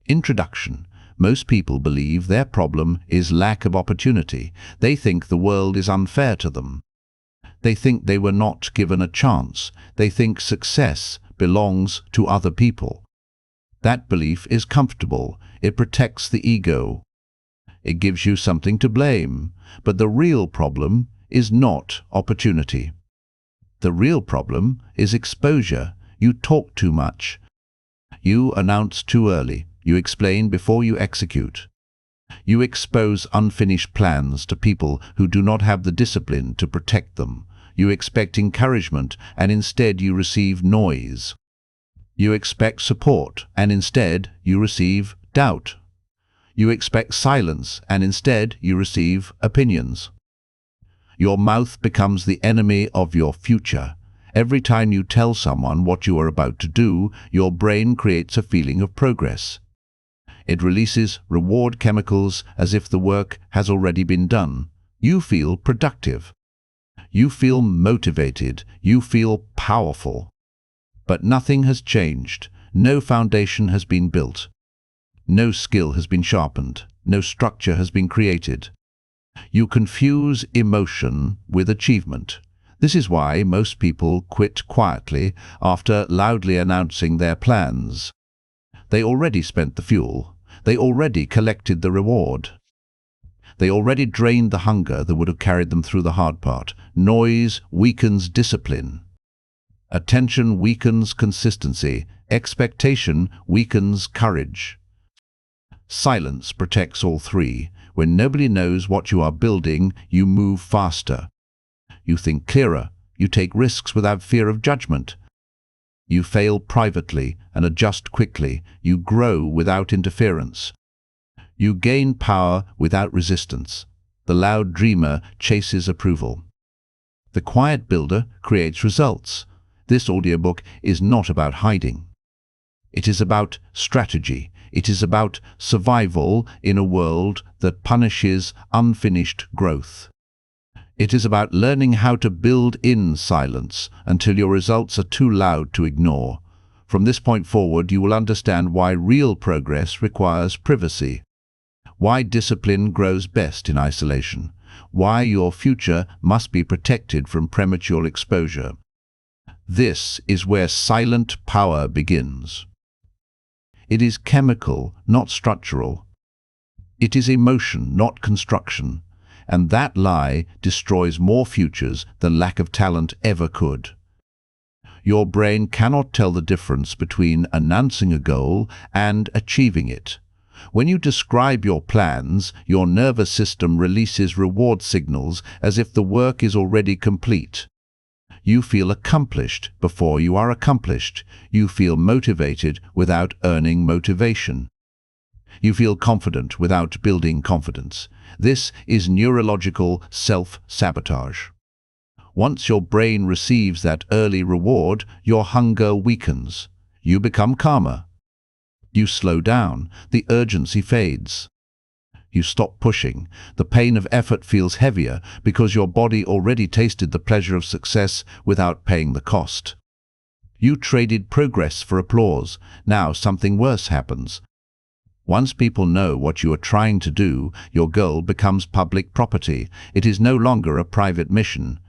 Introduction. Most people believe their problem is lack of opportunity. They think the world is unfair to them. They think they were not given a chance. They think success belongs to other people. That belief is comfortable. It protects the ego. It gives you something to blame. But the real problem is not opportunity. The real problem is exposure. You talk too much. You announce too early. You explain before you execute. You expose unfinished plans to people who do not have the discipline to protect them. You expect encouragement, and instead you receive noise. You expect support, and instead you receive doubt. You expect silence, and instead you receive opinions. Your mouth becomes the enemy of your future. Every time you tell someone what you are about to do, your brain creates a feeling of progress. It releases reward chemicals as if the work has already been done. You feel productive. You feel motivated. You feel powerful. But nothing has changed. No foundation has been built. No skill has been sharpened. No structure has been created. You confuse emotion with achievement. This is why most people quit quietly after loudly announcing their plans. They already spent the fuel. They already collected the reward. They already drained the hunger that would have carried them through the hard part. Noise weakens discipline. Attention weakens consistency. Expectation weakens courage. Silence protects all three. When nobody knows what you are building, you move faster. You think clearer. You take risks without fear of judgment. You fail privately and adjust quickly. You grow without interference. You gain power without resistance. The loud dreamer chases approval. The quiet builder creates results. This audiobook is not about hiding. It is about strategy. It is about survival in a world that punishes unfinished growth. It is about learning how to build in silence until your results are too loud to ignore. From this point forward, you will understand why real progress requires privacy, why discipline grows best in isolation, why your future must be protected from premature exposure. This is where silent power begins. It is chemical, not structural. It is emotion, not construction. And that lie destroys more futures than lack of talent ever could. Your brain cannot tell the difference between announcing a goal and achieving it. When you describe your plans, your nervous system releases reward signals as if the work is already complete. You feel accomplished before you are accomplished. You feel motivated without earning motivation. You feel confident without building confidence. This is neurological self-sabotage. Once your brain receives that early reward, your hunger weakens. You become calmer. You slow down. The urgency fades. You stop pushing. The pain of effort feels heavier because your body already tasted the pleasure of success without paying the cost. You traded progress for applause. Now something worse happens. Once people know what you are trying to do, your goal becomes public property. It is no longer a private mission.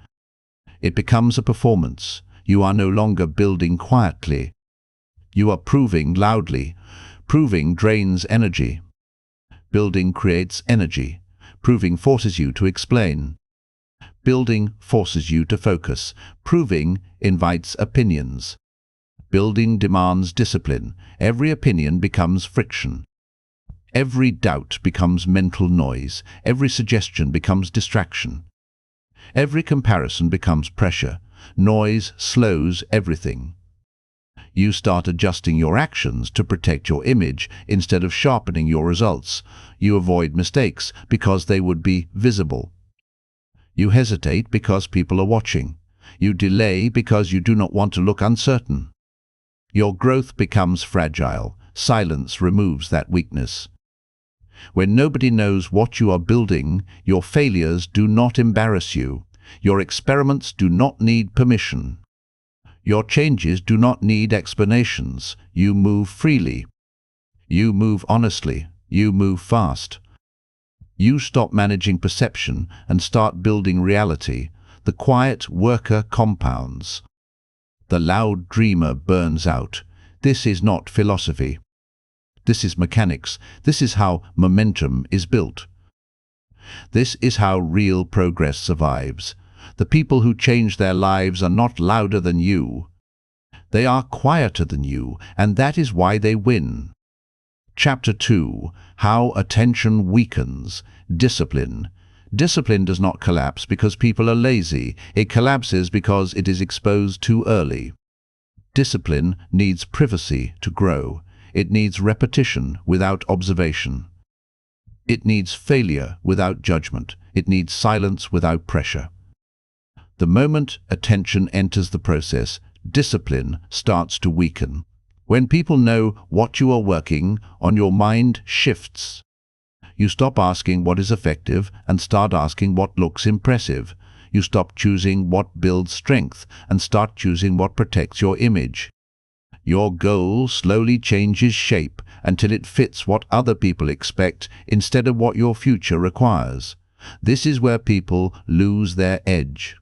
It becomes a performance. You are no longer building quietly. You are proving loudly. Proving drains energy. Building creates energy. Proving forces you to explain. Building forces you to focus. Proving invites opinions. Building demands discipline. Every opinion becomes friction. Every doubt becomes mental noise. Every suggestion becomes distraction. Every comparison becomes pressure. Noise slows everything. You start adjusting your actions to protect your image instead of sharpening your results. You avoid mistakes because they would be visible. You hesitate because people are watching. You delay because you do not want to look uncertain. Your growth becomes fragile. Silence removes that weakness. When nobody knows what you are building, your failures do not embarrass you. Your experiments do not need permission. Your changes do not need explanations. You move freely. You move honestly. You move fast. You stop managing perception and start building reality. The quiet worker compounds. The loud dreamer burns out. This is not philosophy. This is mechanics. This is how momentum is built. This is how real progress survives. The people who change their lives are not louder than you. They are quieter than you, and that is why they win. Chapter 2. How Attention Weakens. Discipline. Discipline does not collapse because people are lazy. It collapses because it is exposed too early. Discipline needs privacy to grow. It needs repetition without observation. It needs failure without judgment. It needs silence without pressure. The moment attention enters the process, discipline starts to weaken. When people know what you are working on, your mind shifts. You stop asking what is effective and start asking what looks impressive. You stop choosing what builds strength and start choosing what protects your image. Your goal slowly changes shape until it fits what other people expect instead of what your future requires. This is where people lose their edge.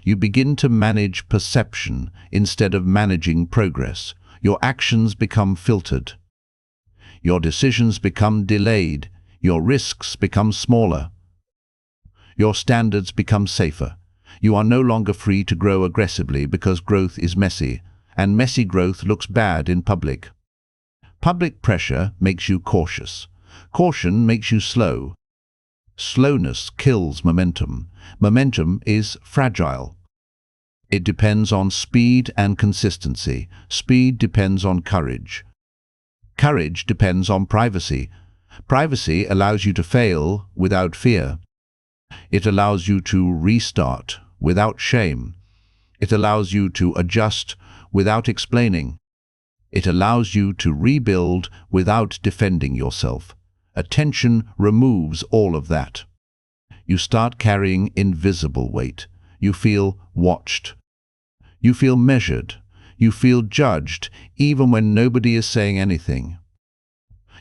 You begin to manage perception instead of managing progress. Your actions become filtered. Your decisions become delayed. Your risks become smaller. Your standards become safer. You are no longer free to grow aggressively because growth is messy, and messy growth looks bad in public. Public pressure makes you cautious. Caution makes you slow. Slowness kills momentum. Momentum is fragile. It depends on speed and consistency. Speed depends on courage. Courage depends on privacy. Privacy allows you to fail without fear. It allows you to restart without shame. It allows you to adjust without explaining. It allows you to rebuild without defending yourself. Attention removes all of that. You start carrying invisible weight. You feel watched. You feel measured. You feel judged, even when nobody is saying anything.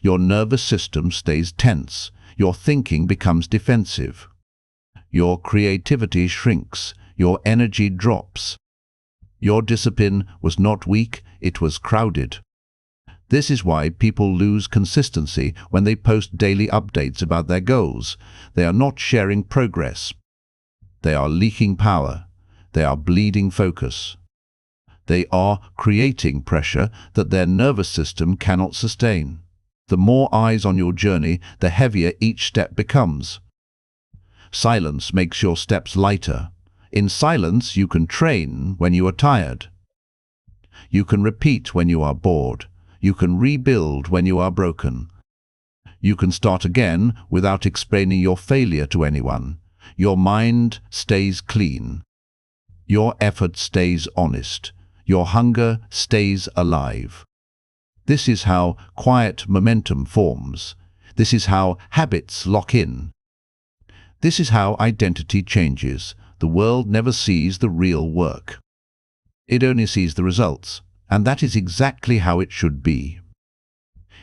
Your nervous system stays tense. Your thinking becomes defensive. Your creativity shrinks. Your energy drops. Your discipline was not weak, it was crowded. This is why people lose consistency when they post daily updates about their goals. They are not sharing progress. They are leaking power. They are bleeding focus. They are creating pressure that their nervous system cannot sustain. The more eyes on your journey, the heavier each step becomes. Silence makes your steps lighter. In silence, you can train when you are tired. You can repeat when you are bored. You can rebuild when you are broken. You can start again without explaining your failure to anyone. Your mind stays clean. Your effort stays honest. Your hunger stays alive. This is how quiet momentum forms. This is how habits lock in. This is how identity changes. The world never sees the real work. It only sees the results, and that is exactly how it should be.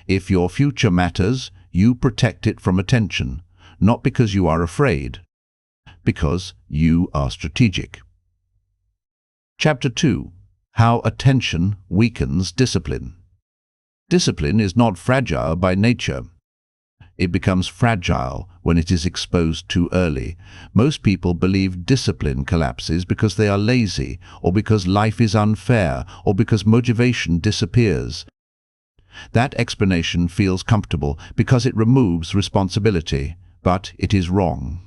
If your future matters, you protect it from attention, not because you are afraid, because you are strategic. Chapter 2. How Attention Weakens Discipline. Discipline is not fragile by nature. It becomes fragile when it is exposed too early. Most people believe discipline collapses because they are lazy, or because life is unfair, or because motivation disappears. That explanation feels comfortable because it removes responsibility, but it is wrong.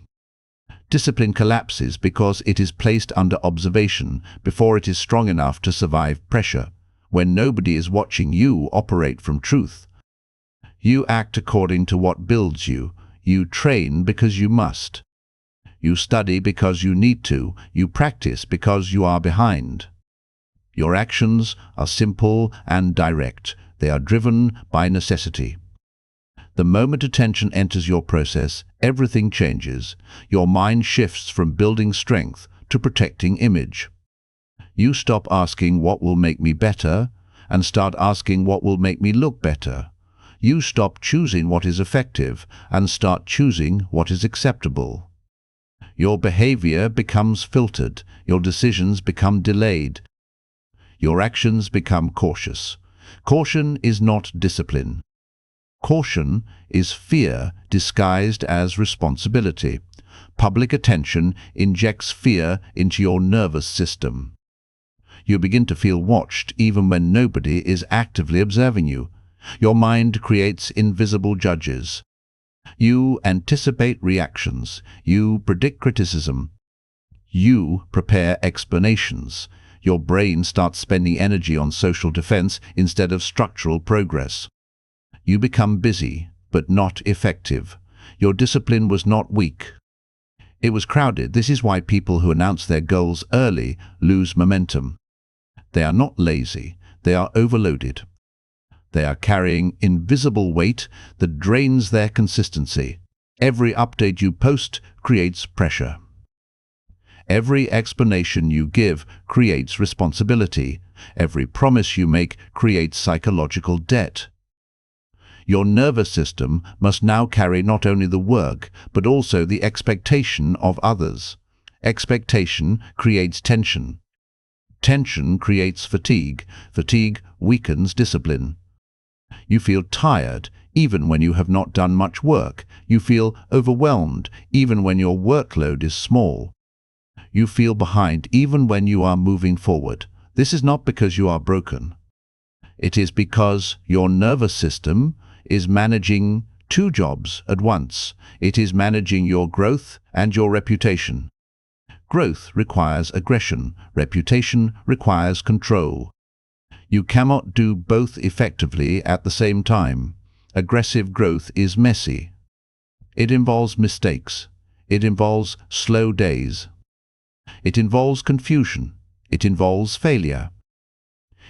Discipline collapses because it is placed under observation before it is strong enough to survive pressure. When nobody is watching you operate from truth, you act according to what builds you. You train because you must. You study because you need to. You practice because you are behind. Your actions are simple and direct. They are driven by necessity. The moment attention enters your process, everything changes. Your mind shifts from building strength to protecting image. You stop asking what will make me better and start asking what will make me look better. You stop choosing what is effective and start choosing what is acceptable. Your behavior becomes filtered, your decisions become delayed, your actions become cautious. Caution is not discipline. Caution is fear disguised as responsibility. Public attention injects fear into your nervous system. You begin to feel watched even when nobody is actively observing you. Your mind creates invisible judges. You anticipate reactions. You predict criticism. You prepare explanations. Your brain starts spending energy on social defense instead of structural progress. You become busy, but not effective. Your discipline was not weak. It was crowded. This is why people who announce their goals early lose momentum. They are not lazy. They are overloaded. They are carrying invisible weight that drains their consistency. Every update you post creates pressure. Every explanation you give creates responsibility. Every promise you make creates psychological debt. Your nervous system must now carry not only the work, but also the expectation of others. Expectation creates tension. Tension creates fatigue. Fatigue weakens discipline. You feel tired even when you have not done much work. You feel overwhelmed even when your workload is small. You feel behind even when you are moving forward. This is not because you are broken. It is because your nervous system is managing two jobs at once. It is managing your growth and your reputation. Growth requires aggression. Reputation requires control. You cannot do both effectively at the same time. Aggressive growth is messy. It involves mistakes. It involves slow days. It involves confusion. It involves failure.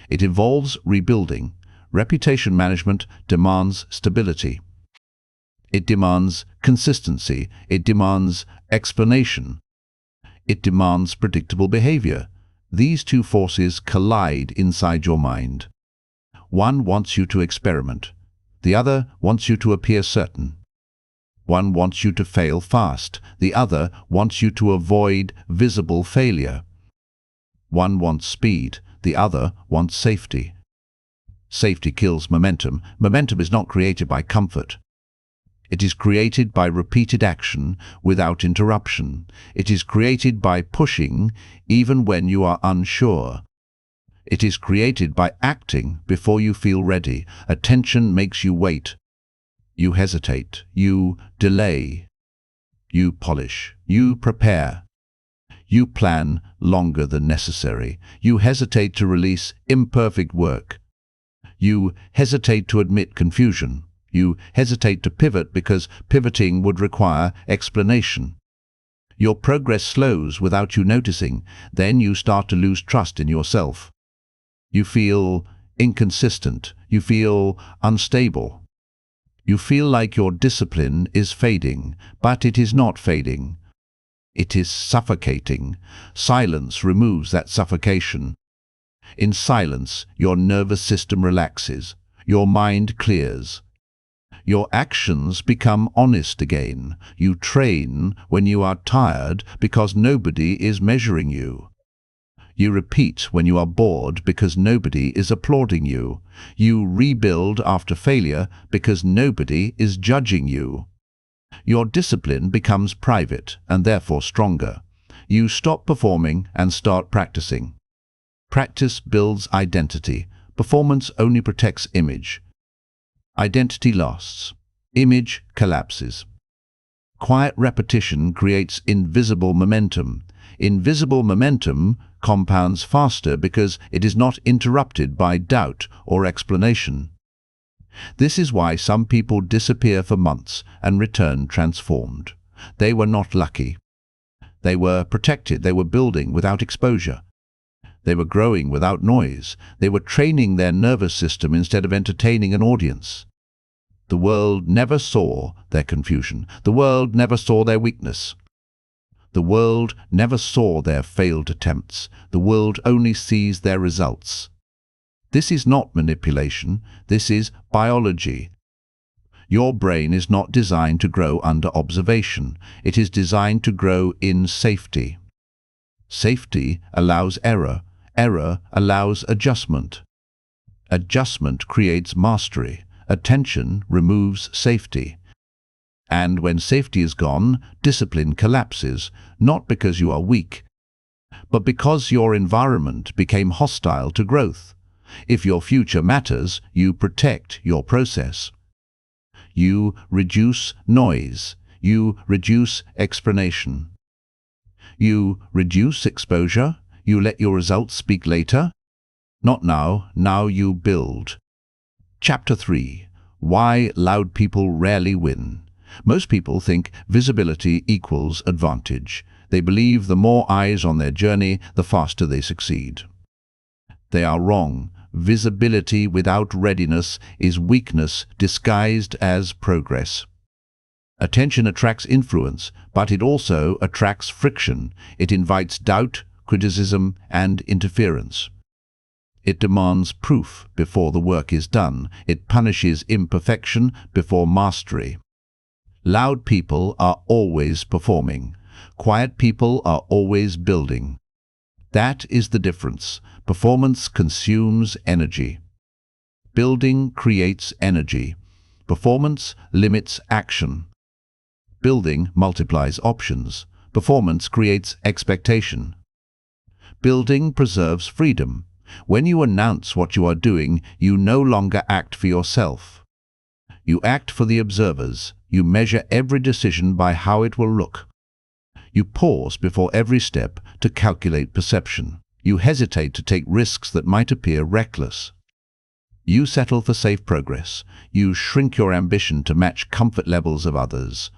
It involves rebuilding. Reputation management demands stability. It demands consistency. It demands explanation. It demands predictable behavior. These two forces collide inside your mind. One wants you to experiment. The other wants you to appear certain. One wants you to fail fast. The other wants you to avoid visible failure. One wants speed. The other wants safety. Safety kills momentum. Momentum is not created by comfort. It is created by repeated action without interruption. It is created by pushing even when you are unsure. It is created by acting before you feel ready. Attention makes you wait. You hesitate. You delay. You polish. You prepare. You plan longer than necessary. You hesitate to release imperfect work. You hesitate to admit confusion. You hesitate to pivot because pivoting would require explanation. Your progress slows without you noticing. Then you start to lose trust in yourself. You feel inconsistent. You feel unstable. You feel like your discipline is fading, but it is not fading. It is suffocating. Silence removes that suffocation. In silence, your nervous system relaxes. Your mind clears. Your actions become honest again. You train when you are tired because nobody is measuring you. You repeat when you are bored because nobody is applauding you. You rebuild after failure because nobody is judging you. Your discipline becomes private and therefore stronger. You stop performing and start practicing. Practice builds identity. Performance only protects image. Identity lasts. Image collapses. Quiet repetition creates invisible momentum. Invisible momentum compounds faster because it is not interrupted by doubt or explanation. This is why some people disappear for months and return transformed. They were not lucky. They were protected. They were building without exposure. They were growing without noise. They were training their nervous system instead of entertaining an audience. The world never saw their confusion. The world never saw their weakness. The world never saw their failed attempts. The world only sees their results. This is not manipulation. This is biology. Your brain is not designed to grow under observation. It is designed to grow in safety. Safety allows error. Error allows adjustment. Adjustment creates mastery. Attention removes safety. And when safety is gone, discipline collapses, not because you are weak, but because your environment became hostile to growth. If your future matters, you protect your process. You reduce noise. You reduce explanation. You reduce exposure. You let your results speak later. Not now. Now you build. Chapter 3. Why loud people rarely win. Most people think visibility equals advantage. They believe the more eyes on their journey, the faster they succeed. They are wrong. Visibility without readiness is weakness disguised as progress. Attention attracts influence, but it also attracts friction. It invites doubt, criticism, and interference. It demands proof before the work is done. It punishes imperfection before mastery. Loud people are always performing. Quiet people are always building. That is the difference. Performance consumes energy. Building creates energy. Performance limits action. Building multiplies options. Performance creates expectation. Building preserves freedom. When you announce what you are doing, you no longer act for yourself. You act for the observers. You measure every decision by how it will look. You pause before every step to calculate perception. You hesitate to take risks that might appear reckless. You settle for safe progress. You shrink your ambition to match comfort levels of others.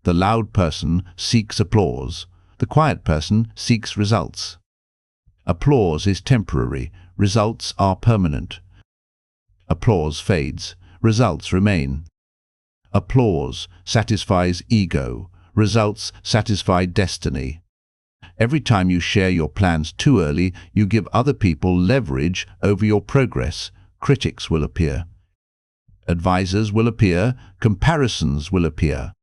The loud person seeks applause. The quiet person seeks results. Applause is temporary. Results are permanent. Applause fades. Results remain. Applause satisfies ego. Results satisfy destiny. Every time you share your plans too early, you give other people leverage over your progress. Critics will appear. Advisors will appear. Comparisons will appear.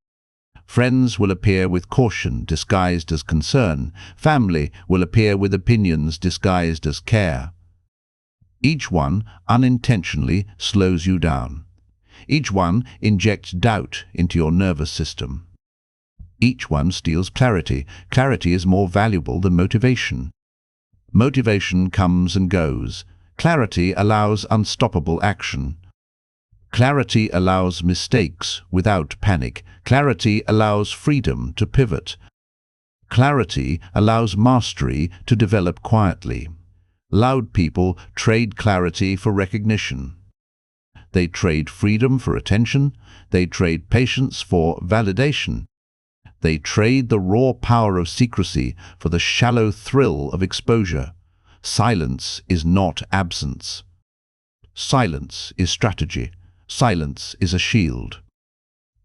Friends will appear with caution disguised as concern. Family will appear with opinions disguised as care. Each one unintentionally slows you down. Each one injects doubt into your nervous system. Each one steals clarity. Clarity is more valuable than motivation. Motivation comes and goes. Clarity allows unstoppable action. Clarity allows mistakes without panic. Clarity allows freedom to pivot. Clarity allows mastery to develop quietly. Loud people trade clarity for recognition. They trade freedom for attention. They trade patience for validation. They trade the raw power of secrecy for the shallow thrill of exposure. Silence is not absence. Silence is strategy. Silence is a shield.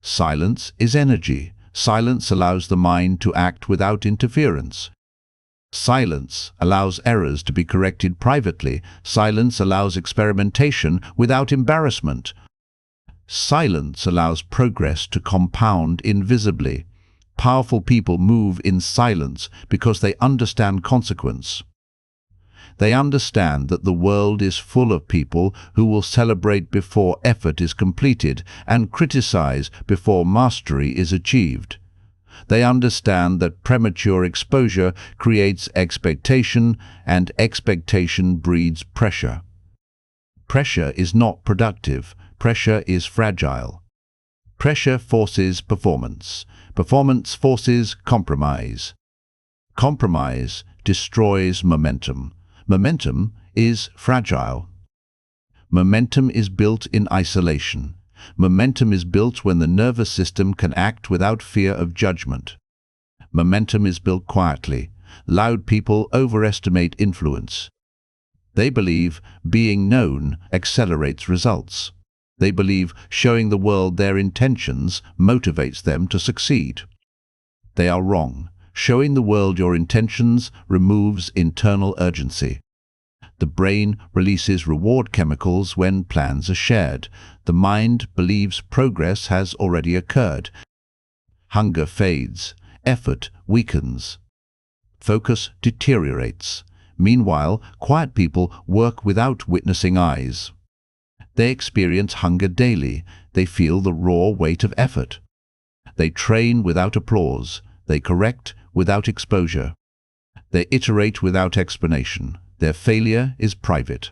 Silence is energy. Silence allows the mind to act without interference. Silence allows errors to be corrected privately. Silence allows experimentation without embarrassment. Silence allows progress to compound invisibly. Powerful people move in silence because they understand consequence. They understand that the world is full of people who will celebrate before effort is completed and criticize before mastery is achieved. They understand that premature exposure creates expectation, and expectation breeds pressure. Pressure is not productive. Pressure is fragile. Pressure forces performance. Performance forces compromise. Compromise destroys momentum. Momentum is fragile. Momentum is built in isolation. Momentum is built when the nervous system can act without fear of judgment. Momentum is built quietly. Loud people overestimate influence. They believe being known accelerates results. They believe showing the world their intentions motivates them to succeed. They are wrong. Showing the world your intentions removes internal urgency. The brain releases reward chemicals when plans are shared. The mind believes progress has already occurred. Hunger fades. Effort weakens. Focus deteriorates. Meanwhile, quiet people work without witnessing eyes. They experience hunger daily. They feel the raw weight of effort. They train without applause. They correct without exposure. They iterate without explanation. Their failure is private.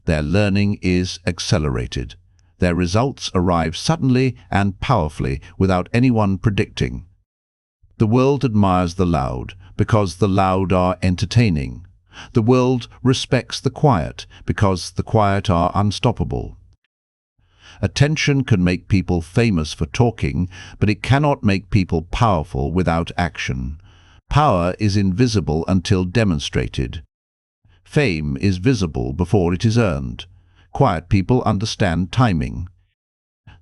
Their learning is accelerated. Their results arrive suddenly and powerfully without anyone predicting. The world admires the loud because the loud are entertaining. The world respects the quiet because the quiet are unstoppable. Attention can make people famous for talking, but it cannot make people powerful without action. Power is invisible until demonstrated. Fame is visible before it is earned. Quiet people understand timing.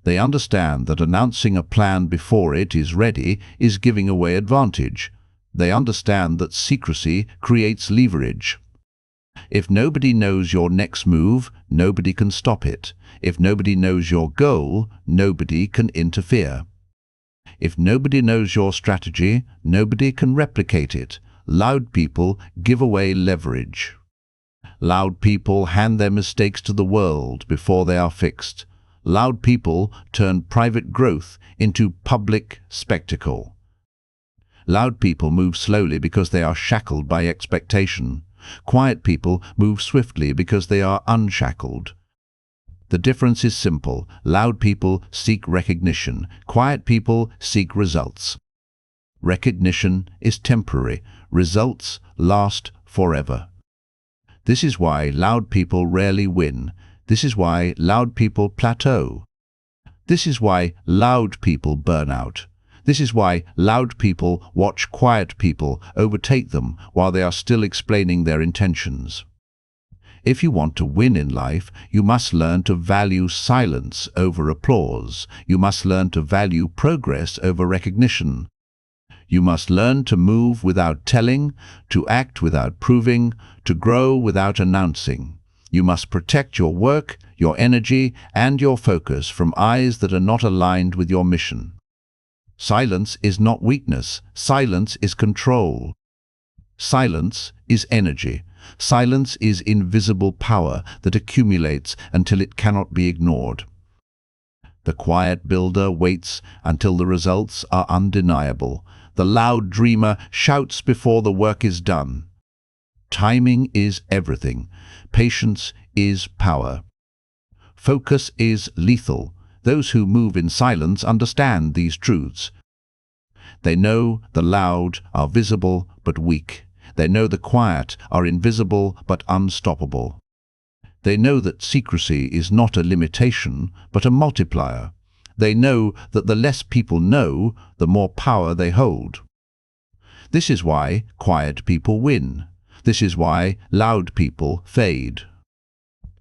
They understand that announcing a plan before it is ready is giving away advantage. They understand that secrecy creates leverage. If nobody knows your next move, nobody can stop it. If nobody knows your goal, nobody can interfere. If nobody knows your strategy, nobody can replicate it. Loud people give away leverage. Loud people hand their mistakes to the world before they are fixed. Loud people turn private growth into public spectacle. Loud people move slowly because they are shackled by expectation. Quiet people move swiftly because they are unshackled. The difference is simple. Loud people seek recognition. Quiet people seek results. Recognition is temporary. Results last forever. This is why loud people rarely win. This is why loud people plateau. This is why loud people burn out. This is why loud people watch quiet people overtake them while they are still explaining their intentions. If you want to win in life, you must learn to value silence over applause. You must learn to value progress over recognition. You must learn to move without telling, to act without proving, to grow without announcing. You must protect your work, your energy, and your focus from eyes that are not aligned with your mission. Silence is not weakness. Silence is control. Silence is energy. Silence is invisible power that accumulates until it cannot be ignored. The quiet builder waits until the results are undeniable. The loud dreamer shouts before the work is done. Timing is everything. Patience is power. Focus is lethal. Those who move in silence understand these truths. They know the loud are visible but weak. They know the quiet are invisible but unstoppable. They know that secrecy is not a limitation but a multiplier. They know that the less people know, the more power they hold. This is why quiet people win. This is why loud people fade.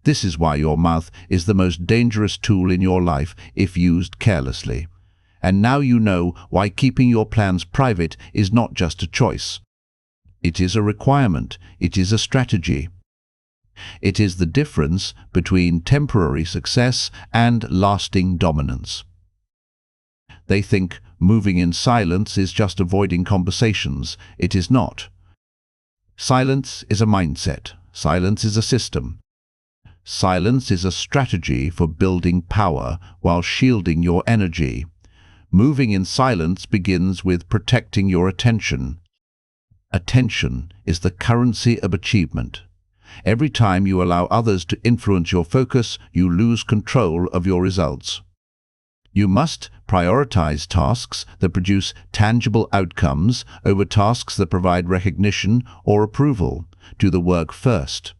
This is why your mouth is the most dangerous tool in your life if used carelessly. And now you know why keeping your plans private is not just a choice. It is a requirement. It is a strategy. It is the difference between temporary success and lasting dominance. They think moving in silence is just avoiding conversations. It is not. Silence is a mindset. Silence is a system. Silence is a strategy for building power while shielding your energy. Moving in silence begins with protecting your attention. Attention is the currency of achievement. Every time you allow others to influence your focus, you lose control of your results. You must prioritize tasks that produce tangible outcomes over tasks that provide recognition or approval. Do the work first.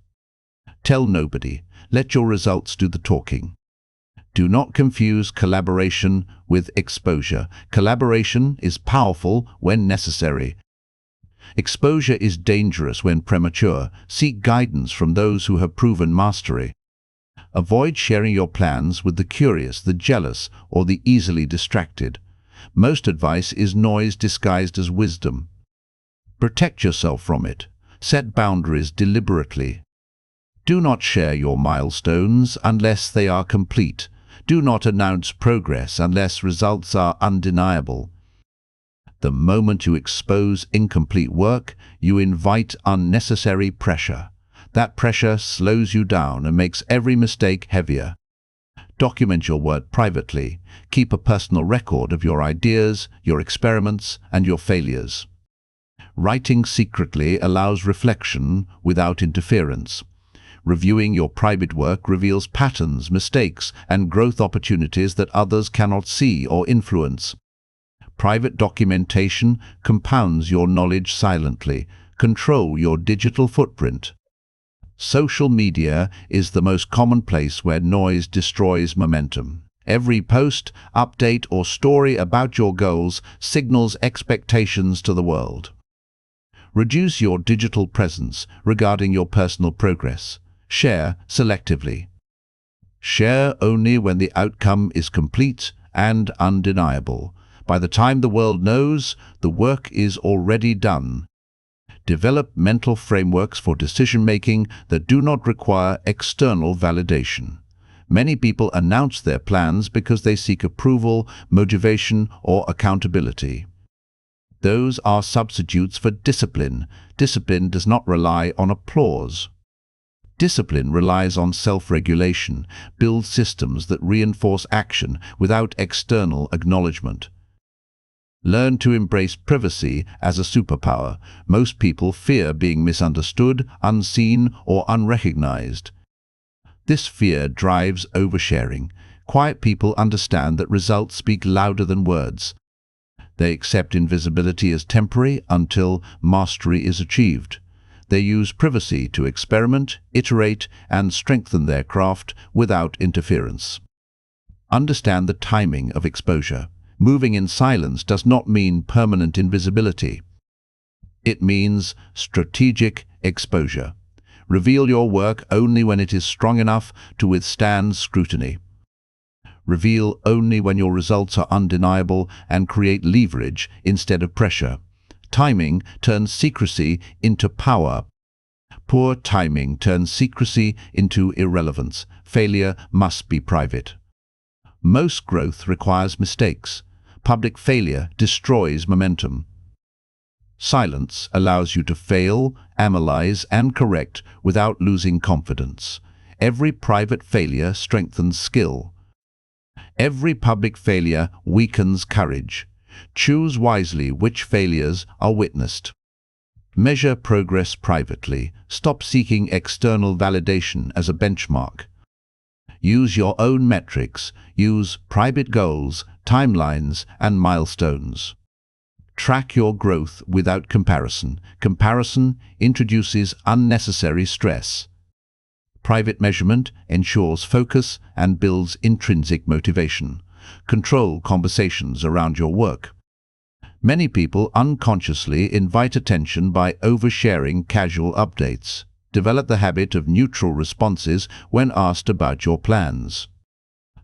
Tell nobody. Let your results do the talking. Do not confuse collaboration with exposure. Collaboration is powerful when necessary. Exposure is dangerous when premature. Seek guidance from those who have proven mastery. Avoid sharing your plans with the curious, the jealous, or the easily distracted. Most advice is noise disguised as wisdom. Protect yourself from it. Set boundaries deliberately. Do not share your milestones unless they are complete. Do not announce progress unless results are undeniable. The moment you expose incomplete work, you invite unnecessary pressure. That pressure slows you down and makes every mistake heavier. Document your work privately. Keep a personal record of your ideas, your experiments, and your failures. Writing secretly allows reflection without interference. Reviewing your private work reveals patterns, mistakes, and growth opportunities that others cannot see or influence. Private documentation compounds your knowledge silently. Control your digital footprint. Social media is the most common place where noise destroys momentum. Every post, update, or story about your goals signals expectations to the world. Reduce your digital presence regarding your personal progress. Share selectively. Share only when the outcome is complete and undeniable. By the time the world knows, the work is already done. Develop mental frameworks for decision-making that do not require external validation. Many people announce their plans because they seek approval, motivation, or accountability. Those are substitutes for discipline. Discipline does not rely on applause. Discipline relies on self-regulation, builds systems that reinforce action without external acknowledgement. Learn to embrace privacy as a superpower. Most people fear being misunderstood, unseen, or unrecognized. This fear drives oversharing. Quiet people understand that results speak louder than words. They accept invisibility as temporary until mastery is achieved. They use privacy to experiment, iterate, and strengthen their craft without interference. Understand the timing of exposure. Moving in silence does not mean permanent invisibility. It means strategic exposure. Reveal your work only when it is strong enough to withstand scrutiny. Reveal only when your results are undeniable and create leverage instead of pressure. Timing turns secrecy into power. Poor timing turns secrecy into irrelevance. Failure must be private. Most growth requires mistakes. Public failure destroys momentum. Silence allows you to fail, analyze, and correct without losing confidence. Every private failure strengthens skill. Every public failure weakens courage. Choose wisely which failures are witnessed. Measure progress privately. Stop seeking external validation as a benchmark. Use your own metrics. Use private goals, timelines, and milestones. Track your growth without comparison. Comparison introduces unnecessary stress. Private measurement ensures focus and builds intrinsic motivation. Control conversations around your work. Many people unconsciously invite attention by oversharing casual updates. Develop the habit of neutral responses when asked about your plans.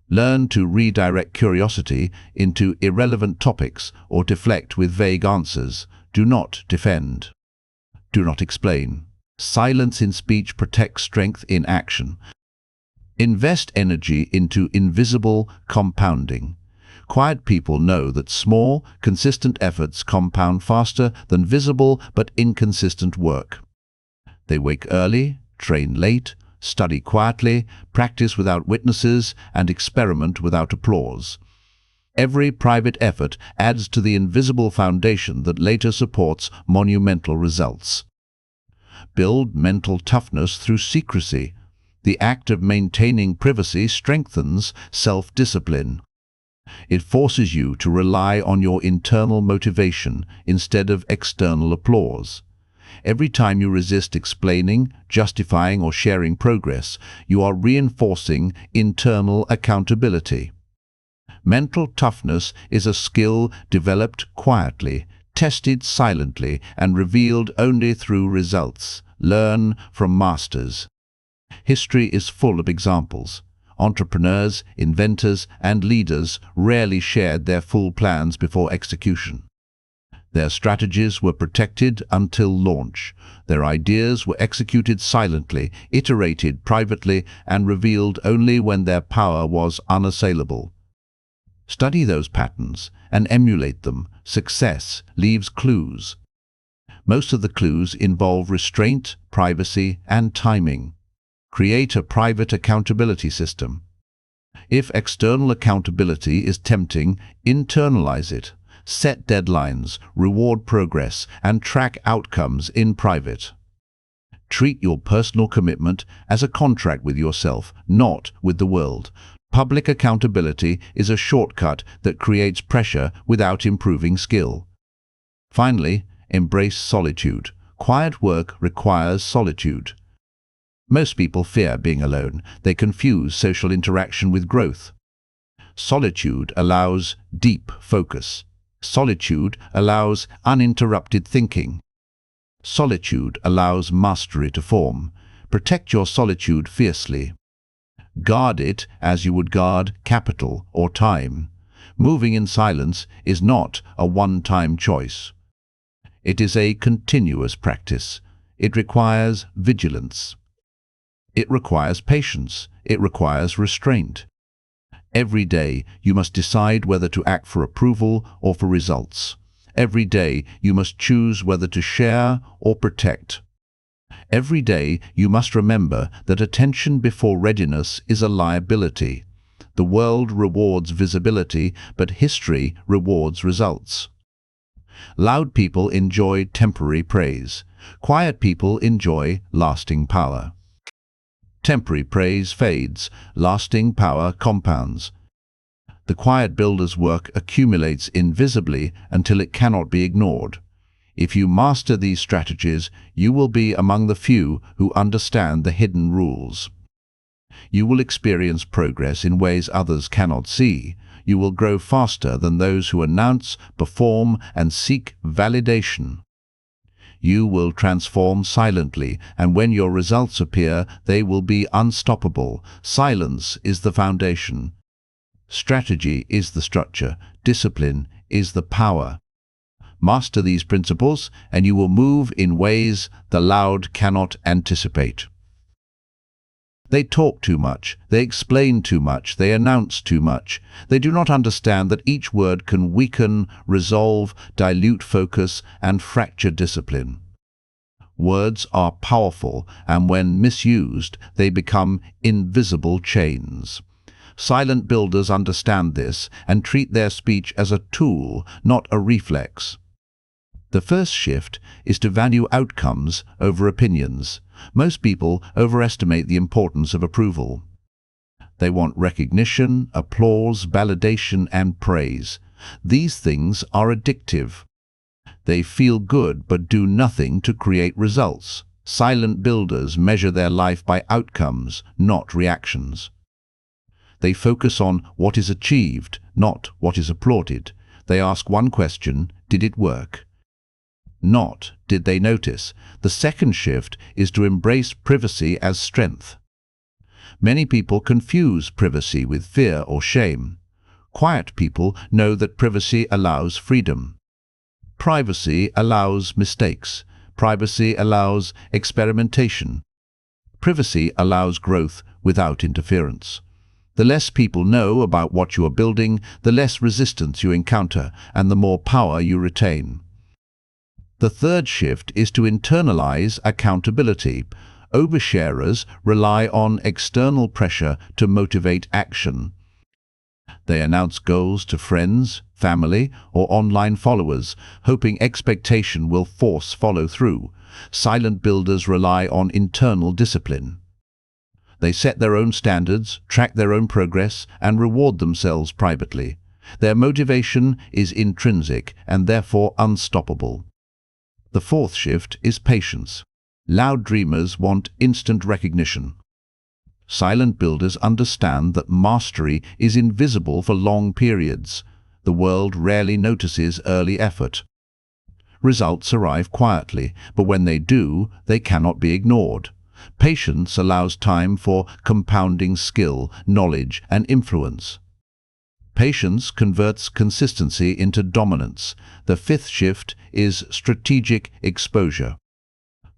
Learn to redirect curiosity into irrelevant topics or deflect with vague answers. Do not defend. Do not explain. Silence in speech protects strength in action. Invest energy into invisible compounding. Quiet people know that small, consistent efforts compound faster than visible but inconsistent work. They wake early, train late, study quietly, practice without witnesses, and experiment without applause. Every private effort adds to the invisible foundation that later supports monumental results. Build mental toughness through secrecy. The act of maintaining privacy strengthens self-discipline. It forces you to rely on your internal motivation instead of external applause. Every time you resist explaining, justifying, or sharing progress, you are reinforcing internal accountability. Mental toughness is a skill developed quietly, tested silently, and revealed only through results. Learn from masters. History is full of examples. Entrepreneurs, inventors, and leaders rarely shared their full plans before execution. Their strategies were protected until launch. Their ideas were executed silently, iterated privately, and revealed only when their power was unassailable. Study those patterns and emulate them. Success leaves clues. Most of the clues involve restraint, privacy, and timing. Create a private accountability system. If external accountability is tempting, internalize it. Set deadlines, reward progress, and track outcomes in private. Treat your personal commitment as a contract with yourself, not with the world. Public accountability is a shortcut that creates pressure without improving skill. Finally, embrace solitude. Quiet work requires solitude. Most people fear being alone. They confuse social interaction with growth. Solitude allows deep focus. Solitude allows uninterrupted thinking. Solitude allows mastery to form. Protect your solitude fiercely. Guard it as you would guard capital or time. Moving in silence is not a one-time choice. It is a continuous practice. It requires vigilance. It requires patience. It requires restraint. Every day you must decide whether to act for approval or for results. Every day you must choose whether to share or protect. Every day you must remember that attention before readiness is a liability. The world rewards visibility, but history rewards results. Loud people enjoy temporary praise. Quiet people enjoy lasting power. Temporary praise fades, lasting power compounds. The quiet builder's work accumulates invisibly until it cannot be ignored. If you master these strategies, you will be among the few who understand the hidden rules. You will experience progress in ways others cannot see. You will grow faster than those who announce, perform, and seek validation. You will transform silently, and when your results appear, they will be unstoppable. Silence is the foundation. Strategy is the structure. Discipline is the power. Master these principles, and you will move in ways the loud cannot anticipate. They talk too much, they explain too much, they announce too much. They do not understand that each word can weaken, resolve, dilute focus, and fracture discipline. Words are powerful, and when misused, they become invisible chains. Silent builders understand this and treat their speech as a tool, not a reflex. The first shift is to value outcomes over opinions. Most people overestimate the importance of approval. They want recognition, applause, validation, and praise. These things are addictive. They feel good but do nothing to create results. Silent builders measure their life by outcomes, not reactions. They focus on what is achieved, not what is applauded. They ask one question: did it work? Not, did they notice? The second shift is to embrace privacy as strength. Many people confuse privacy with fear or shame. Quiet people know that privacy allows freedom. Privacy allows mistakes. Privacy allows experimentation. Privacy allows growth without interference. The less people know about what you are building, the less resistance you encounter, and the more power you retain. The third shift is to internalize accountability. Oversharers rely on external pressure to motivate action. They announce goals to friends, family, or online followers, hoping expectation will force follow-through. Silent builders rely on internal discipline. They set their own standards, track their own progress, and reward themselves privately. Their motivation is intrinsic and therefore unstoppable. The fourth shift is patience. Loud dreamers want instant recognition. Silent builders understand that mastery is invisible for long periods. The world rarely notices early effort. Results arrive quietly, but when they do, they cannot be ignored. Patience allows time for compounding skill, knowledge, and influence. Patience converts consistency into dominance. The fifth shift is strategic exposure.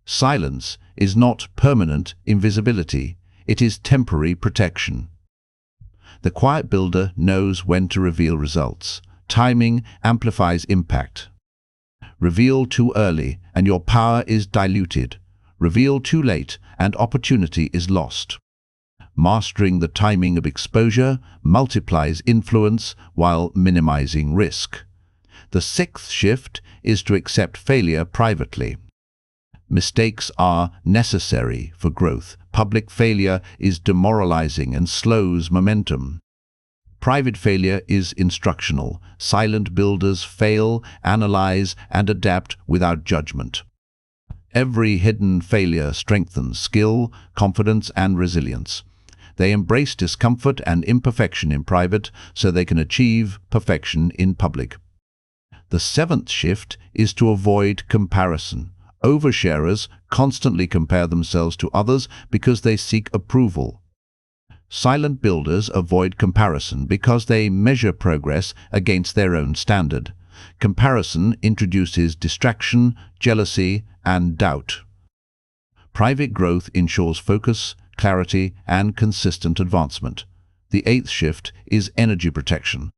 Silence is not permanent invisibility, it is temporary protection. The quiet builder knows when to reveal results. Timing amplifies impact. Reveal too early and your power is diluted. Reveal too late and opportunity is lost. Mastering the timing of exposure multiplies influence while minimizing risk. The sixth shift is to accept failure privately. Mistakes are necessary for growth. Public failure is demoralizing and slows momentum. Private failure is instructional. Silent builders fail, analyze, and adapt without judgment. Every hidden failure strengthens skill, confidence, and resilience. They embrace discomfort and imperfection in private so they can achieve perfection in public. The seventh shift is to avoid comparison. Oversharers constantly compare themselves to others because they seek approval. Silent builders avoid comparison because they measure progress against their own standard. Comparison introduces distraction, jealousy, and doubt. Private growth ensures focus, clarity, and consistent advancement. The eighth shift is energy protection.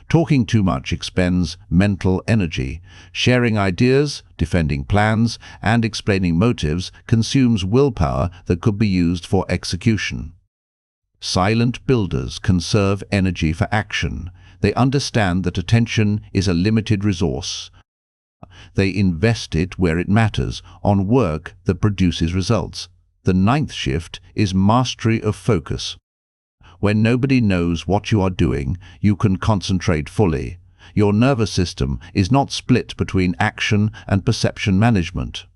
Talking too much expends mental energy. Sharing ideas, defending plans, and explaining motives consumes willpower that could be used for execution. Silent builders conserve energy for action. They understand that attention is a limited resource. They invest it where it matters, on work that produces results. The ninth shift is mastery of focus. When nobody knows what you are doing, you can concentrate fully. Your nervous system is not split between action and perception management.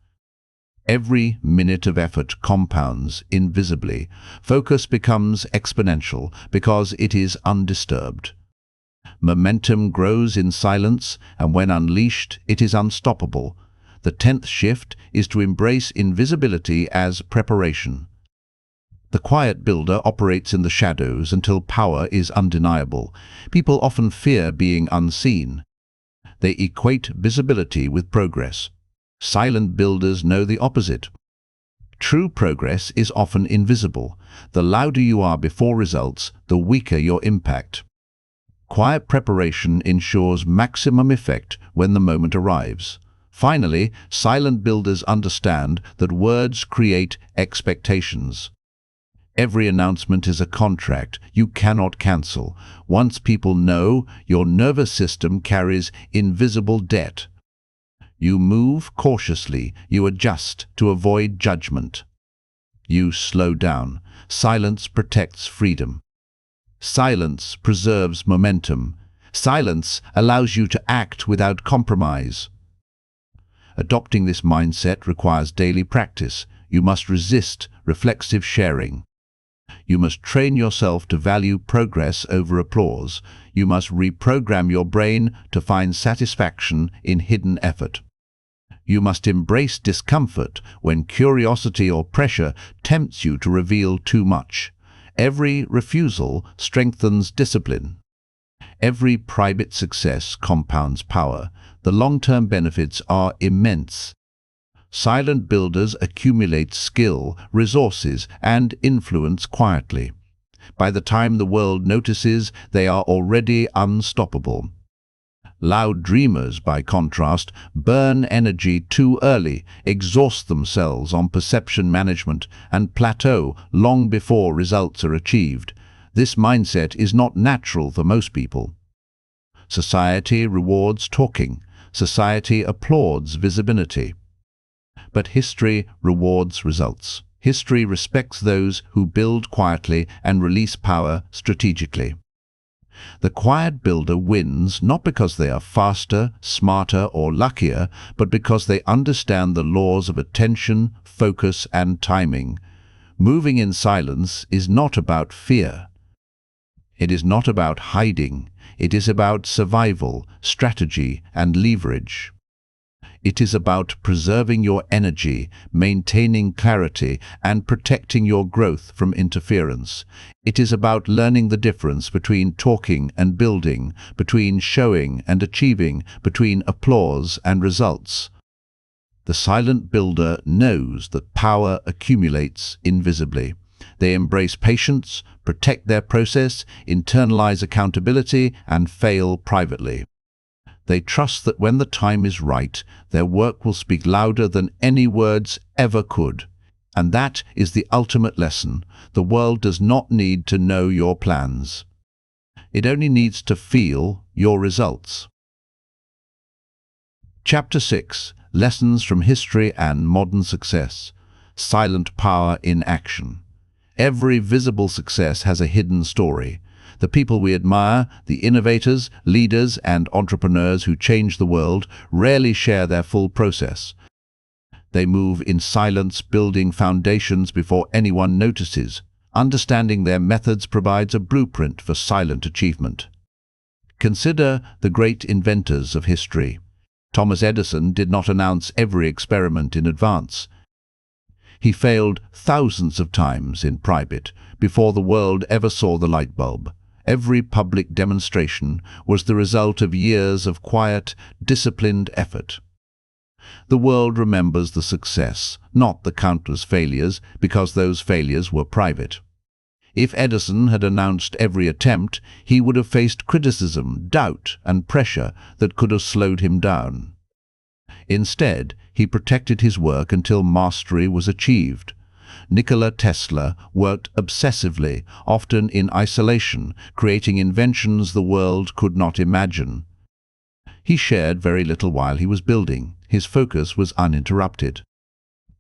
Every minute of effort compounds invisibly. Focus becomes exponential because it is undisturbed. Momentum grows in silence, and when unleashed, it is unstoppable. The 10th shift is to embrace invisibility as preparation. The quiet builder operates in the shadows until power is undeniable. People often fear being unseen. They equate visibility with progress. Silent builders know the opposite. True progress is often invisible. The louder you are before results, the weaker your impact. Quiet preparation ensures maximum effect when the moment arrives. Finally, silent builders understand that words create expectations. Every announcement is a contract you cannot cancel. Once people know, your nervous system carries invisible debt. You move cautiously, you adjust to avoid judgment. You slow down. Silence protects freedom. Silence preserves momentum. Silence allows you to act without compromise. Adopting this mindset requires daily practice. You must resist reflexive sharing. You must train yourself to value progress over applause. You must reprogram your brain to find satisfaction in hidden effort. You must embrace discomfort when curiosity or pressure tempts you to reveal too much. Every refusal strengthens discipline. Every private success compounds power. The long-term benefits are immense. Silent builders accumulate skill, resources, and influence quietly. By the time the world notices, they are already unstoppable. Loud dreamers, by contrast, burn energy too early, exhaust themselves on perception management, and plateau long before results are achieved. This mindset is not natural for most people. Society rewards talking. Society applauds visibility. But history rewards results. History respects those who build quietly and release power strategically. The quiet builder wins not because they are faster, smarter, or luckier, but because they understand the laws of attention, focus, and timing. Moving in silence is not about fear. It is not about hiding. It is about survival, strategy, and leverage. It is about preserving your energy, maintaining clarity, and protecting your growth from interference. It is about learning the difference between talking and building, between showing and achieving, between applause and results. The silent builder knows that power accumulates invisibly. They embrace patience, protect their process, internalize accountability, and fail privately. They trust that when the time is right, their work will speak louder than any words ever could. And that is the ultimate lesson. The world does not need to know your plans. It only needs to feel your results. Chapter 6. Lessons from History and Modern Success. Silent Power in Action. Every visible success has a hidden story. The people we admire, the innovators, leaders, and entrepreneurs who change the world, rarely share their full process. They move in silence, building foundations before anyone notices. Understanding their methods provides a blueprint for silent achievement. Consider the great inventors of history. Thomas Edison did not announce every experiment in advance. He failed thousands of times in private before the world ever saw the light bulb. Every public demonstration was the result of years of quiet, disciplined effort. The world remembers the success, not the countless failures, because those failures were private. If Edison had announced every attempt, he would have faced criticism, doubt, and pressure that could have slowed him down. Instead, he protected his work until mastery was achieved. Nikola Tesla worked obsessively, often in isolation, creating inventions the world could not imagine. He shared very little while he was building. His focus was uninterrupted.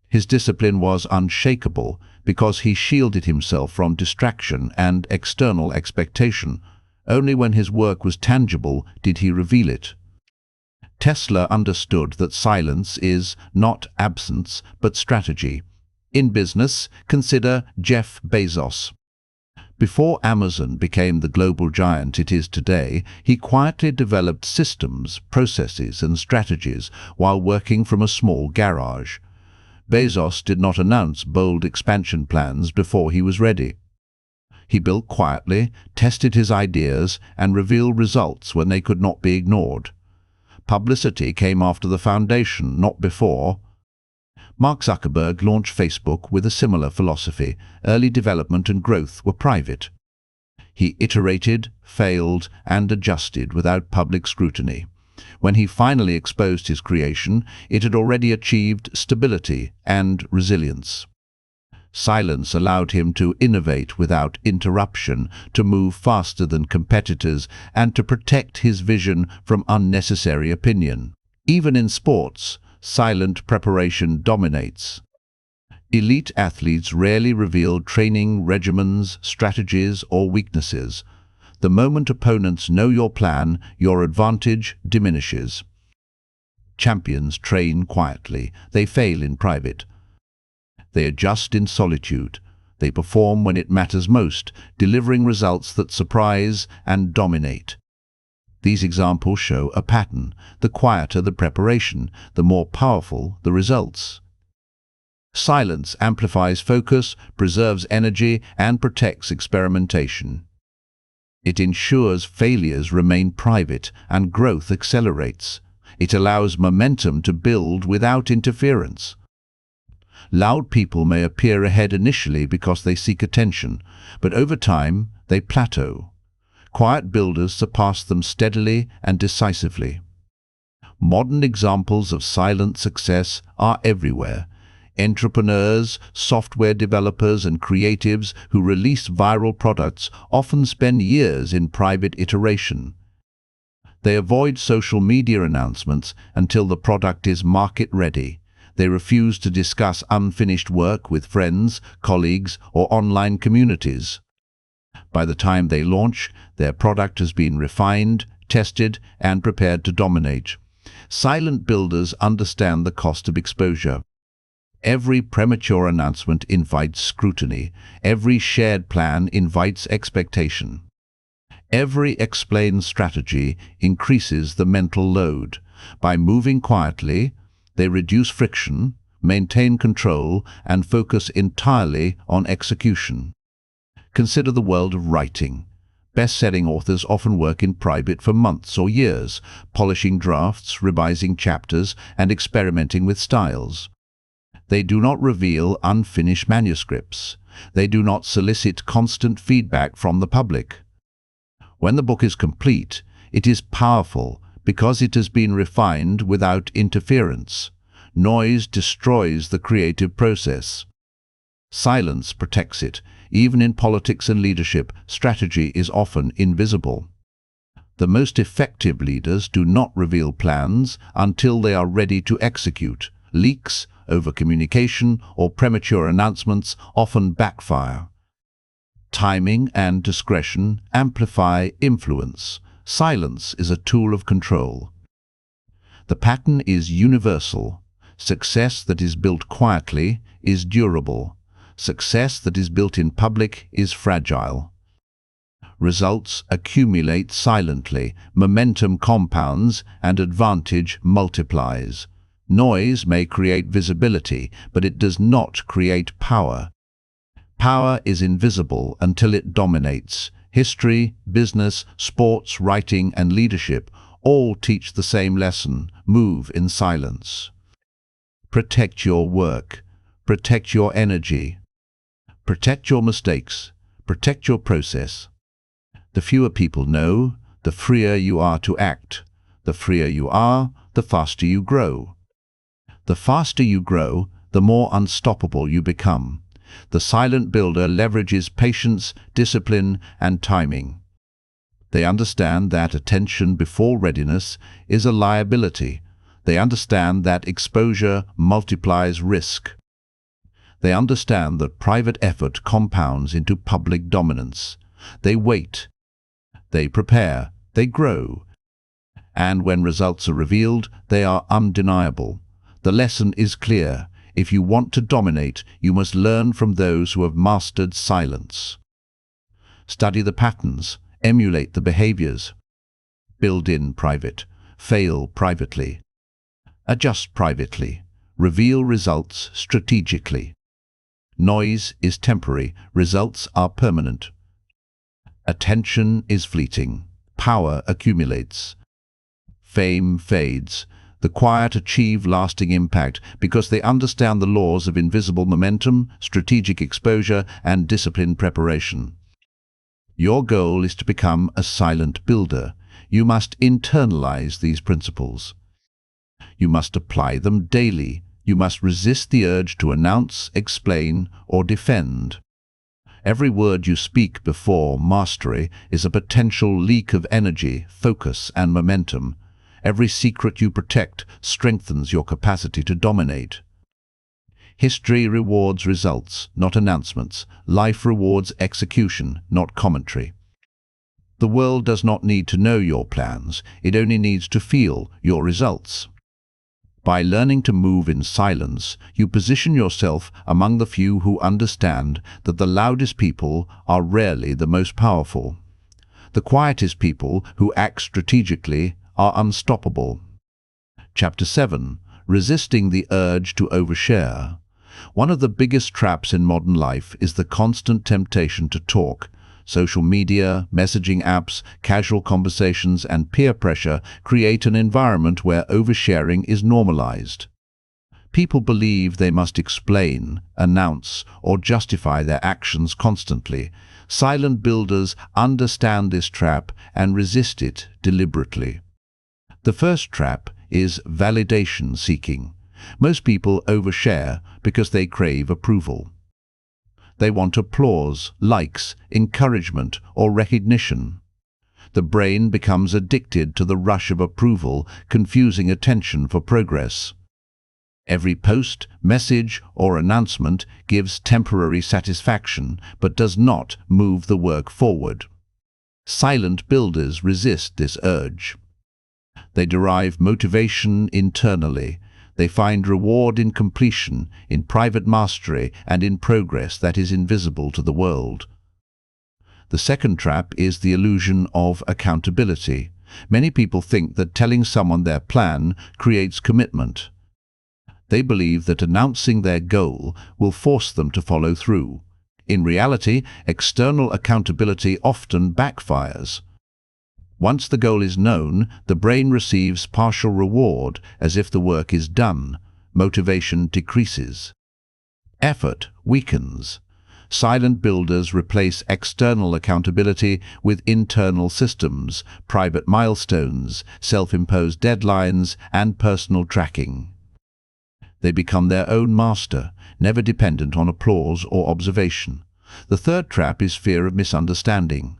His discipline was unshakable because he shielded himself from distraction and external expectation. Only when his work was tangible did he reveal it. Tesla understood that silence is not absence, but strategy. In business, consider Jeff Bezos. Before Amazon became the global giant it is today, he quietly developed systems, processes, and strategies while working from a small garage. Bezos did not announce bold expansion plans before he was ready. He built quietly, tested his ideas, and revealed results when they could not be ignored. Publicity came after the foundation, not before. Mark Zuckerberg launched Facebook with a similar philosophy. Early development and growth were private. He iterated, failed, and adjusted without public scrutiny. When he finally exposed his creation, it had already achieved stability and resilience. Silence allowed him to innovate without interruption, to move faster than competitors, and to protect his vision from unnecessary opinion. Even in sports, silent preparation dominates. Elite athletes rarely reveal training regimens, strategies, or weaknesses. The moment opponents know your plan, your advantage diminishes. Champions train quietly. They fail in private. They adjust in solitude. They perform when it matters most, delivering results that surprise and dominate. These examples show a pattern. The quieter the preparation, the more powerful the results. Silence amplifies focus, preserves energy, and protects experimentation. It ensures failures remain private and growth accelerates. It allows momentum to build without interference. Loud people may appear ahead initially because they seek attention, but over time they plateau. Quiet builders surpass them steadily and decisively. Modern examples of silent success are everywhere. Entrepreneurs, software developers, and creatives who release viral products often spend years in private iteration. They avoid social media announcements until the product is market-ready. They refuse to discuss unfinished work with friends, colleagues, or online communities. By the time they launch, their product has been refined, tested, and prepared to dominate. Silent builders understand the cost of exposure. Every premature announcement invites scrutiny. Every shared plan invites expectation. Every explained strategy increases the mental load. By moving quietly, They reduce friction, maintain control, and focus entirely on execution. Consider the world of writing. Best-selling authors often work in private for months or years, polishing drafts, revising chapters, and experimenting with styles. They do not reveal unfinished manuscripts. They do not solicit constant feedback from the public. When the book is complete, it is powerful because it has been refined without interference. Noise destroys the creative process. Silence protects it. Even in politics and leadership, strategy is often invisible. The most effective leaders do not reveal plans until they are ready to execute. Leaks, overcommunication, or premature announcements often backfire. Timing and discretion amplify influence. Silence is a tool of control. The pattern is universal. Success that is built quietly is durable. Success that is built in public is fragile. Results accumulate silently, momentum compounds, and advantage multiplies. Noise may create visibility, but it does not create power. Power is invisible until it dominates. History, business, sports, writing, and leadership all teach the same lesson: move in silence. Protect your work. Protect your energy. Protect your mistakes. Protect your process. The fewer people know, the freer you are to act. The freer you are, the faster you grow. The faster you grow, the more unstoppable you become. The silent builder leverages patience, discipline, and timing. They understand that attention before readiness is a liability. They understand that exposure multiplies risk. They understand that private effort compounds into public dominance. They wait. They prepare. They grow. And when results are revealed, they are undeniable. The lesson is clear. If you want to dominate, you must learn from those who have mastered silence. Study the patterns. Emulate the behaviors. Build in private. Fail privately. Adjust privately. Reveal results strategically. Noise is temporary. Results are permanent. Attention is fleeting. Power accumulates. Fame fades. The quiet achieve lasting impact because they understand the laws of invisible momentum, strategic exposure, and disciplined preparation. Your goal is to become a silent builder. You must internalize these principles. You must apply them daily. You must resist the urge to announce, explain, or defend. Every word you speak before mastery is a potential leak of energy, focus, and momentum. Every secret you protect strengthens your capacity to dominate. History rewards results, not announcements. Life rewards execution, not commentary. The world does not need to know your plans. It only needs to feel your results. By learning to move in silence, you position yourself among the few who understand that the loudest people are rarely the most powerful. The quietest people who act strategically are unstoppable. Chapter 7. Resisting the urge to overshare. One of the biggest traps in modern life is the constant temptation to talk. Social media, messaging apps, casual conversations, and peer pressure create an environment where oversharing is normalized. People believe they must explain, announce, or justify their actions constantly. Silent builders understand this trap and resist it deliberately. The first trap is validation seeking. Most people overshare because they crave approval. They want applause, likes, encouragement, or recognition. The brain becomes addicted to the rush of approval, confusing attention for progress. Every post, message, or announcement gives temporary satisfaction, but does not move the work forward. Silent builders resist this urge. They derive motivation internally. They find reward in completion, in private mastery, and in progress that is invisible to the world. The second trap is the illusion of accountability. Many people think that telling someone their plan creates commitment. They believe that announcing their goal will force them to follow through. In reality, external accountability often backfires. Once the goal is known, the brain receives partial reward as if the work is done. Motivation decreases. Effort weakens. Silent builders replace external accountability with internal systems, private milestones, self-imposed deadlines, and personal tracking. They become their own master, never dependent on applause or observation. The third trap is fear of misunderstanding.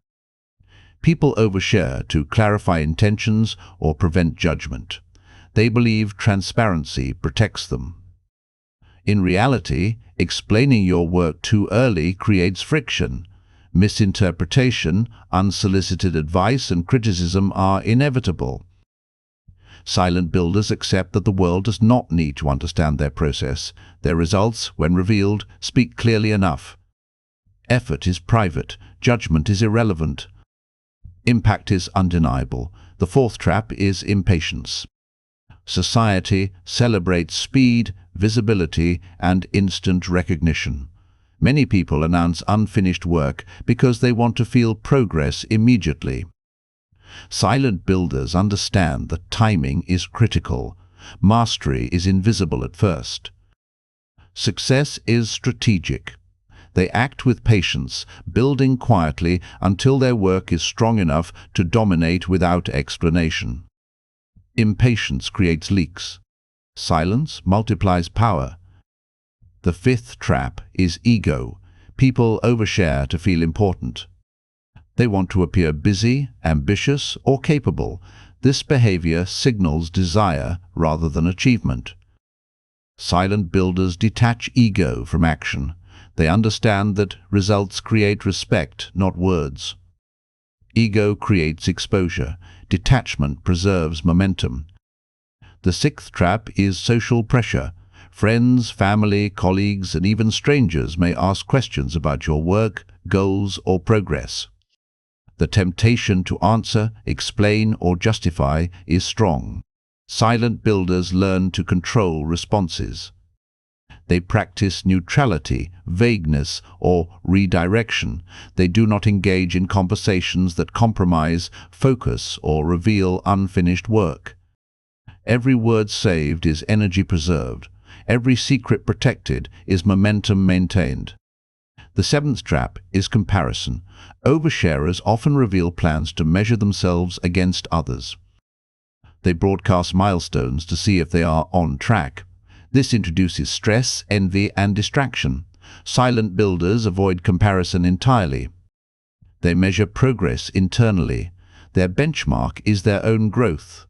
People overshare to clarify intentions or prevent judgment. They believe transparency protects them. In reality, explaining your work too early creates friction. Misinterpretation, unsolicited advice, and criticism are inevitable. Silent builders accept that the world does not need to understand their process. Their results, when revealed, speak clearly enough. Effort is private. Judgment is irrelevant. Impact is undeniable. The fourth trap is impatience. Society celebrates speed, visibility, and instant recognition. Many people announce unfinished work because they want to feel progress immediately. Silent builders understand that timing is critical. Mastery is invisible at first. Success is strategic. They act with patience, building quietly until their work is strong enough to dominate without explanation. Impatience creates leaks. Silence multiplies power. The fifth trap is ego. People overshare to feel important. They want to appear busy, ambitious, or capable. This behavior signals desire rather than achievement. Silent builders detach ego from action. They understand that results create respect, not words. Ego creates exposure. Detachment preserves momentum. The sixth trap is social pressure. Friends, family, colleagues, and even strangers may ask questions about your work, goals, or progress. The temptation to answer, explain, or justify is strong. Silent builders learn to control responses. They practice neutrality, vagueness, or redirection. They do not engage in conversations that compromise focus or reveal unfinished work. Every word saved is energy preserved. Every secret protected is momentum maintained. The seventh trap is comparison. Oversharers often reveal plans to measure themselves against others. They broadcast milestones to see if they are on track. This introduces stress, envy, and distraction. Silent builders avoid comparison entirely. They measure progress internally. Their benchmark is their own growth.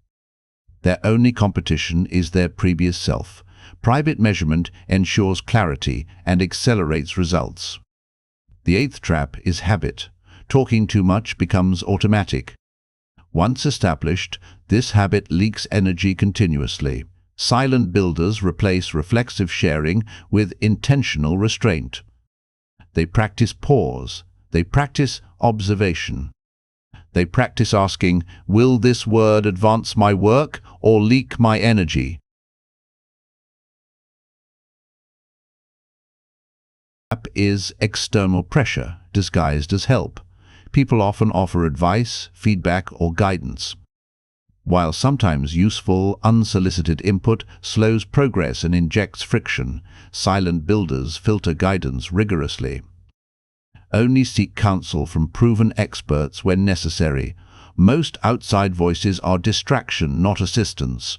Their only competition is their previous self. Private measurement ensures clarity and accelerates results. The eighth trap is habit. Talking too much becomes automatic. Once established, this habit leaks energy continuously. Silent builders replace reflexive sharing with intentional restraint. They practice pause. They practice observation. They practice asking, will this word advance my work or leak my energy? Is external pressure disguised as help. People often offer advice, feedback, or guidance. While sometimes useful, unsolicited input slows progress and injects friction, silent builders filter guidance rigorously. Only seek counsel from proven experts when necessary. Most outside voices are distraction, not assistance.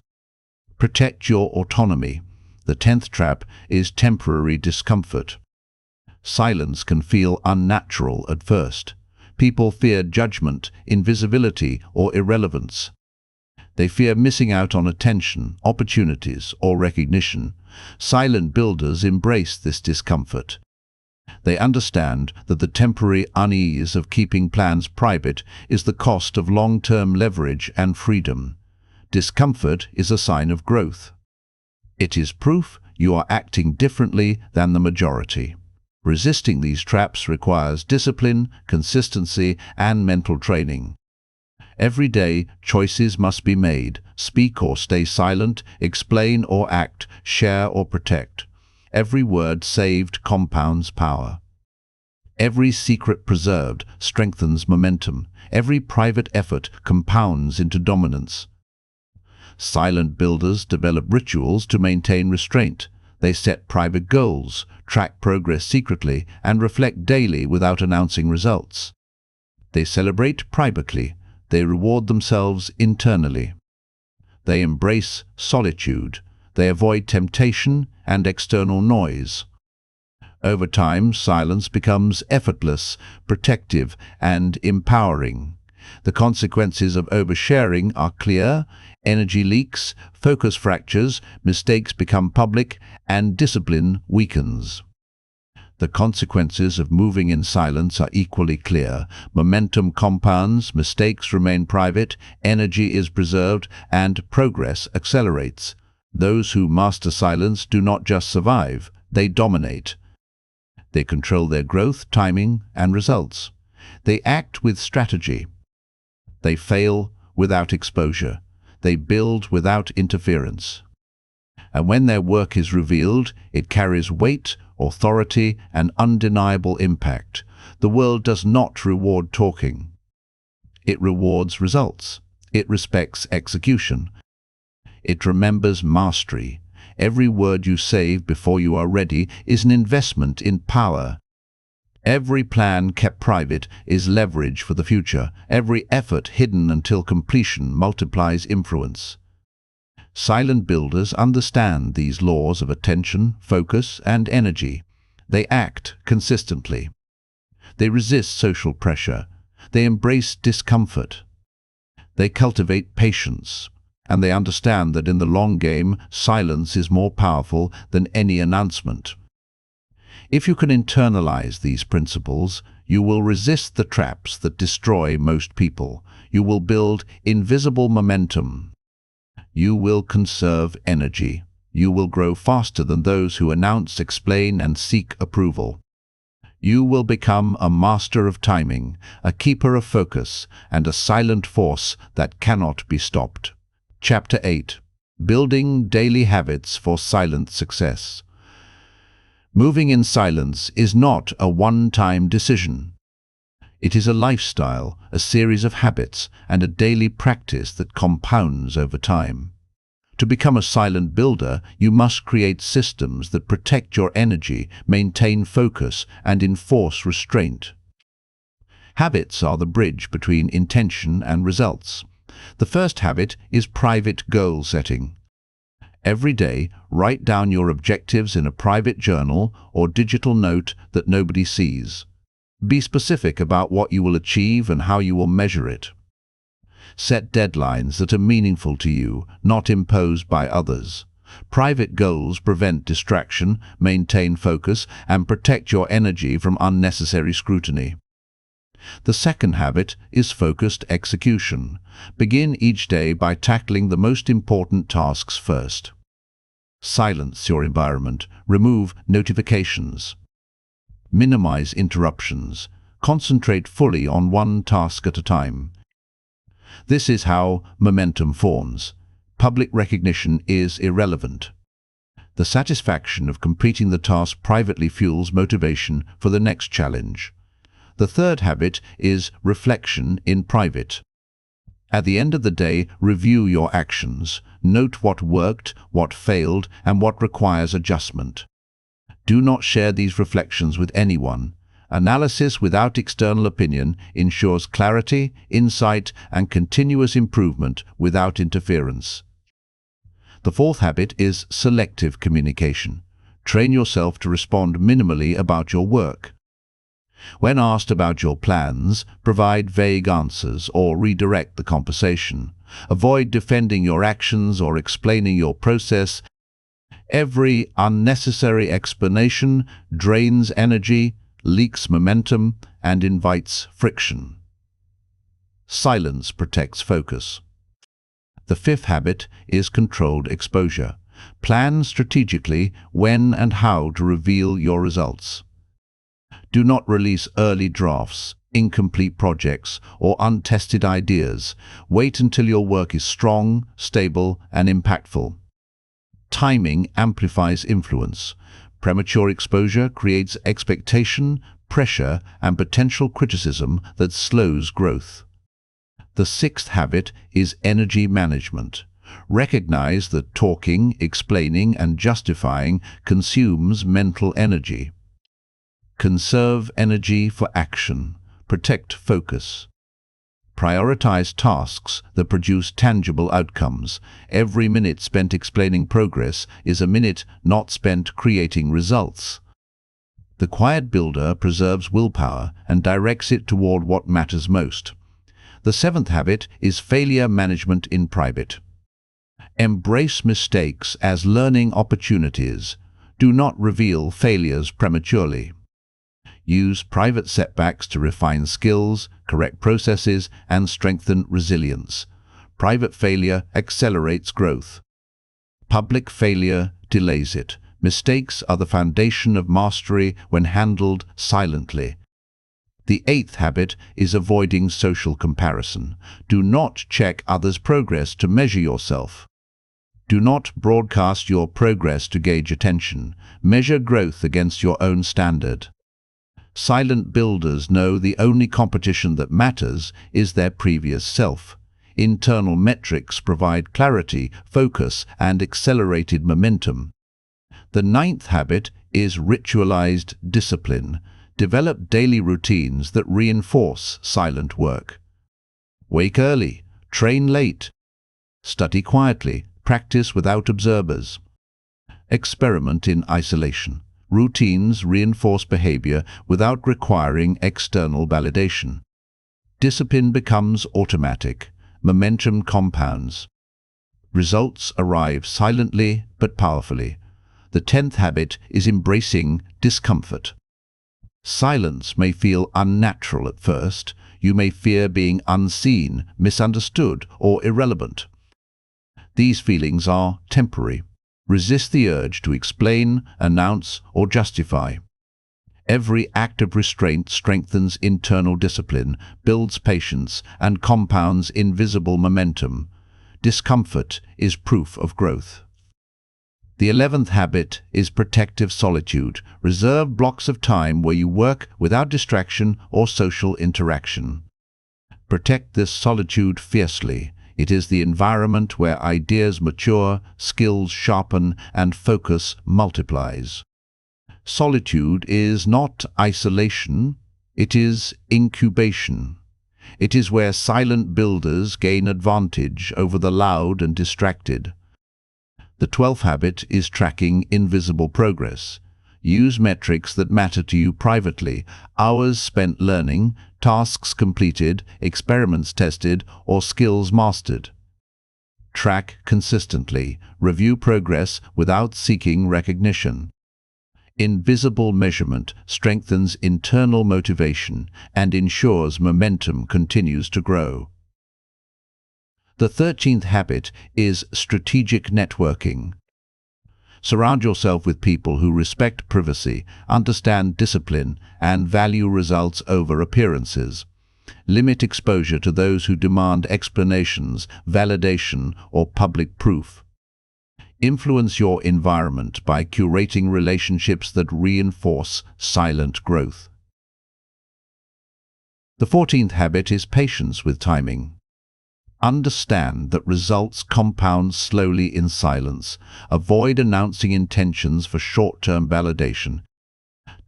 Protect your autonomy. The 10th trap is temporary discomfort. Silence can feel unnatural at first. People fear judgment, invisibility, or irrelevance. They fear missing out on attention, opportunities, or recognition. Silent builders embrace this discomfort. They understand that the temporary unease of keeping plans private is the cost of long-term leverage and freedom. Discomfort is a sign of growth. It is proof you are acting differently than the majority. Resisting these traps requires discipline, consistency, and mental training. Every day, choices must be made: speak or stay silent, explain or act, share or protect. Every word saved compounds power. Every secret preserved strengthens momentum. Every private effort compounds into dominance. Silent builders develop rituals to maintain restraint. They set private goals, track progress secretly, and reflect daily without announcing results. They celebrate privately. They reward themselves internally. They embrace solitude. They avoid temptation and external noise. Over time, silence becomes effortless, protective, and empowering. The consequences of oversharing are clear: energy leaks, focus fractures, mistakes become public, and discipline weakens. The consequences of moving in silence are equally clear. Momentum compounds, mistakes remain private, energy is preserved, and progress accelerates. Those who master silence do not just survive, they dominate. They control their growth, timing, and results. They act with strategy. They fail without exposure. They build without interference. And when their work is revealed, it carries weight, authority, and undeniable impact. The world does not reward talking. It rewards results. It respects execution. It remembers mastery. Every word you save before you are ready is an investment in power. Every plan kept private is leverage for the future. Every effort hidden until completion multiplies influence. Silent builders understand these laws of attention, focus, and energy. They act consistently. They resist social pressure. They embrace discomfort. They cultivate patience. And they understand that in the long game, silence is more powerful than any announcement. If you can internalize these principles, you will resist the traps that destroy most people. You will build invisible momentum. You will conserve energy. You will grow faster than those who announce, explain, and seek approval. You will become a master of timing, a keeper of focus, and a silent force that cannot be stopped. Chapter 8. Building Daily Habits for Silent Success. Moving in silence is not a one-time decision. It is a lifestyle, a series of habits, and a daily practice that compounds over time. To become a silent builder, you must create systems that protect your energy, maintain focus, and enforce restraint. Habits are the bridge between intention and results. The first habit is private goal setting. Every day, write down your objectives in a private journal or digital note that nobody sees. Be specific about what you will achieve and how you will measure it. Set deadlines that are meaningful to you, not imposed by others. Private goals prevent distraction, maintain focus, and protect your energy from unnecessary scrutiny. The second habit is focused execution. Begin each day by tackling the most important tasks first. Silence your environment. Remove notifications. Minimize interruptions. Concentrate fully on one task at a time. This is how momentum forms. Public recognition is irrelevant. The satisfaction of completing the task privately fuels motivation for the next challenge. The third habit is reflection in private. At the end of the day, review your actions. Note what worked, what failed, and what requires adjustment. Do not share these reflections with anyone. Analysis without external opinion ensures clarity, insight, and continuous improvement without interference. The fourth habit is selective communication. Train yourself to respond minimally about your work. When asked about your plans, provide vague answers or redirect the conversation. Avoid defending your actions or explaining your process. Every unnecessary explanation drains energy, leaks momentum, and invites friction. Silence protects focus. The fifth habit is controlled exposure. Plan strategically when and how to reveal your results. Do not release early drafts. incomplete projects, or untested ideas. Wait until your work is strong, stable, and impactful. Timing amplifies influence. Premature exposure creates expectation, pressure, and potential criticism that slows growth. The sixth habit is energy management. Recognize that talking, explaining, and justifying consumes mental energy. Conserve energy for action. Protect focus. Prioritize tasks that produce tangible outcomes. Every minute spent explaining progress is a minute not spent creating results. The quiet builder preserves willpower and directs it toward what matters most. The seventh habit is failure management in private. Embrace mistakes as learning opportunities. Do not reveal failures prematurely. Use private setbacks to refine skills, correct processes, and strengthen resilience. Private failure accelerates growth. Public failure delays it. Mistakes are the foundation of mastery when handled silently. The eighth habit is avoiding social comparison. Do not check others' progress to measure yourself. Do not broadcast your progress to gauge attention. Measure growth against your own standard. Silent builders know the only competition that matters is their previous self. Internal metrics provide clarity, focus, and accelerated momentum. The ninth habit is ritualized discipline. Develop daily routines that reinforce silent work. Wake early, train late, study quietly, practice without observers. Experiment in isolation. Routines reinforce behavior without requiring external validation. Discipline becomes automatic. Momentum compounds. Results arrive silently but powerfully. The 10th habit is embracing discomfort. Silence may feel unnatural at first. You may fear being unseen, misunderstood, or irrelevant. These feelings are temporary. Resist the urge to explain, announce, or justify. Every act of restraint strengthens internal discipline, builds patience, and compounds invisible momentum. Discomfort is proof of growth. The 11th habit is protective solitude. Reserve blocks of time where you work without distraction or social interaction. Protect this solitude fiercely. It is the environment where ideas mature, skills sharpen, and focus multiplies. Solitude is not isolation, it is incubation. It is where silent builders gain advantage over the loud and distracted. The 12th habit is tracking invisible progress. Use metrics that matter to you privately: hours spent learning, tasks completed, experiments tested, or skills mastered. Track consistently. Review progress without seeking recognition. Invisible measurement strengthens internal motivation and ensures momentum continues to grow. The 13th habit is strategic networking. Surround yourself with people who respect privacy, understand discipline, and value results over appearances. Limit exposure to those who demand explanations, validation, or public proof. Influence your environment by curating relationships that reinforce silent growth. The 14th habit is patience with timing. Understand that results compound slowly in silence. Avoid announcing intentions for short-term validation.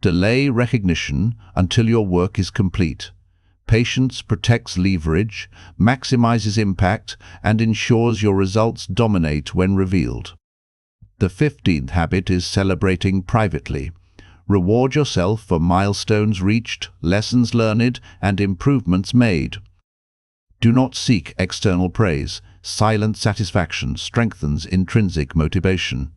Delay recognition until your work is complete. Patience protects leverage, maximizes impact, and ensures your results dominate when revealed. The 15th habit is celebrating privately. Reward yourself for milestones reached, lessons learned, and improvements made. Do not seek external praise. Silent satisfaction strengthens intrinsic motivation.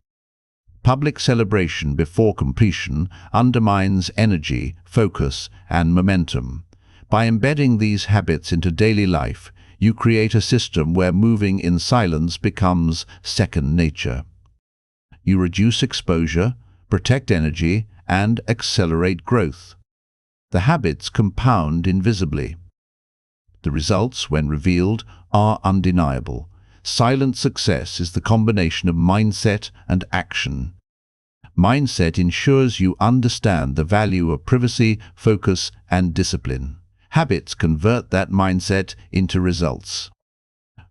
Public celebration before completion undermines energy, focus, and momentum. By embedding these habits into daily life, you create a system where moving in silence becomes second nature. You reduce exposure, protect energy, and accelerate growth. The habits compound invisibly. The results, when revealed, are undeniable. Silent success is the combination of mindset and action. Mindset ensures you understand the value of privacy, focus, and discipline. Habits convert that mindset into results.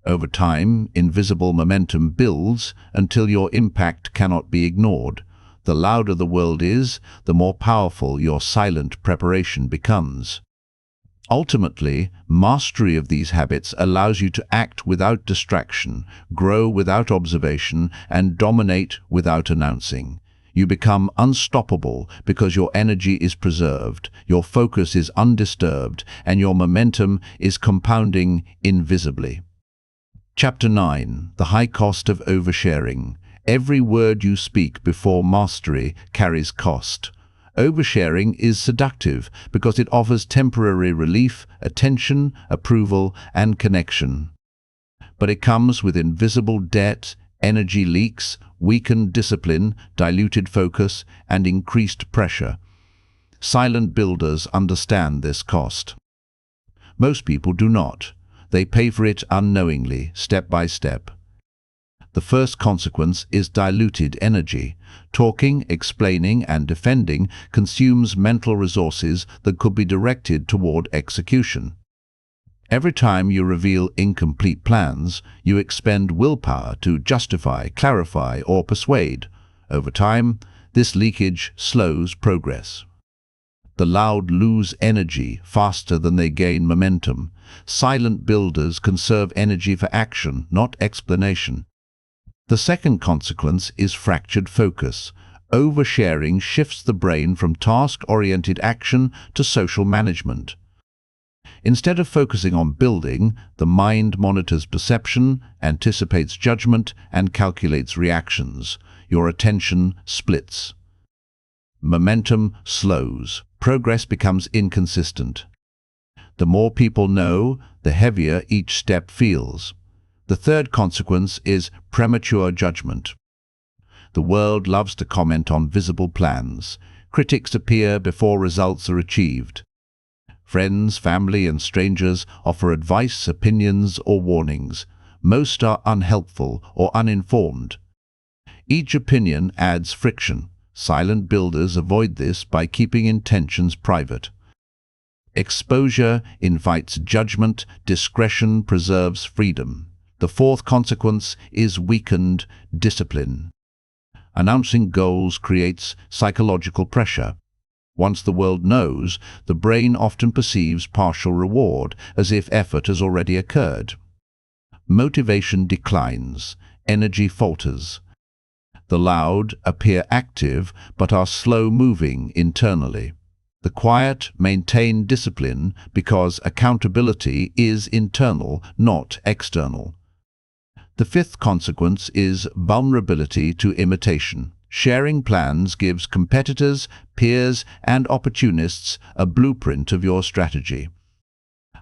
Over time, invisible momentum builds until your impact cannot be ignored. The louder the world is, the more powerful your silent preparation becomes. Ultimately, mastery of these habits allows you to act without distraction, grow without observation, and dominate without announcing. You become unstoppable because your energy is preserved, your focus is undisturbed, and your momentum is compounding invisibly. Chapter 9. The High Cost of Oversharing. Every word you speak before mastery carries cost. Oversharing is seductive because it offers temporary relief, attention, approval, and connection. But it comes with invisible debt, energy leaks, weakened discipline, diluted focus, and increased pressure. Silent builders understand this cost. Most people do not. They pay for it unknowingly, step by step. The first consequence is diluted energy. Talking, explaining, and defending consumes mental resources that could be directed toward execution. Every time you reveal incomplete plans, you expend willpower to justify, clarify, or persuade. Over time, this leakage slows progress. The loud lose energy faster than they gain momentum. Silent builders conserve energy for action, not explanation. The second consequence is fractured focus. Oversharing shifts the brain from task-oriented action to social management. Instead of focusing on building, the mind monitors perception, anticipates judgment, and calculates reactions. Your attention splits. Momentum slows. Progress becomes inconsistent. The more people know, the heavier each step feels. The third consequence is premature judgment. The world loves to comment on visible plans. Critics appear before results are achieved. Friends, family, and strangers offer advice, opinions, or warnings. Most are unhelpful or uninformed. Each opinion adds friction. Silent builders avoid this by keeping intentions private. Exposure invites judgment, discretion preserves freedom. The fourth consequence is weakened discipline. Announcing goals creates psychological pressure. Once the world knows, the brain often perceives partial reward, as if effort has already occurred. Motivation declines, energy falters. The loud appear active but are slow-moving internally. The quiet maintain discipline because accountability is internal, not external. The fifth consequence is vulnerability to imitation. Sharing plans gives competitors, peers, and opportunists a blueprint of your strategy.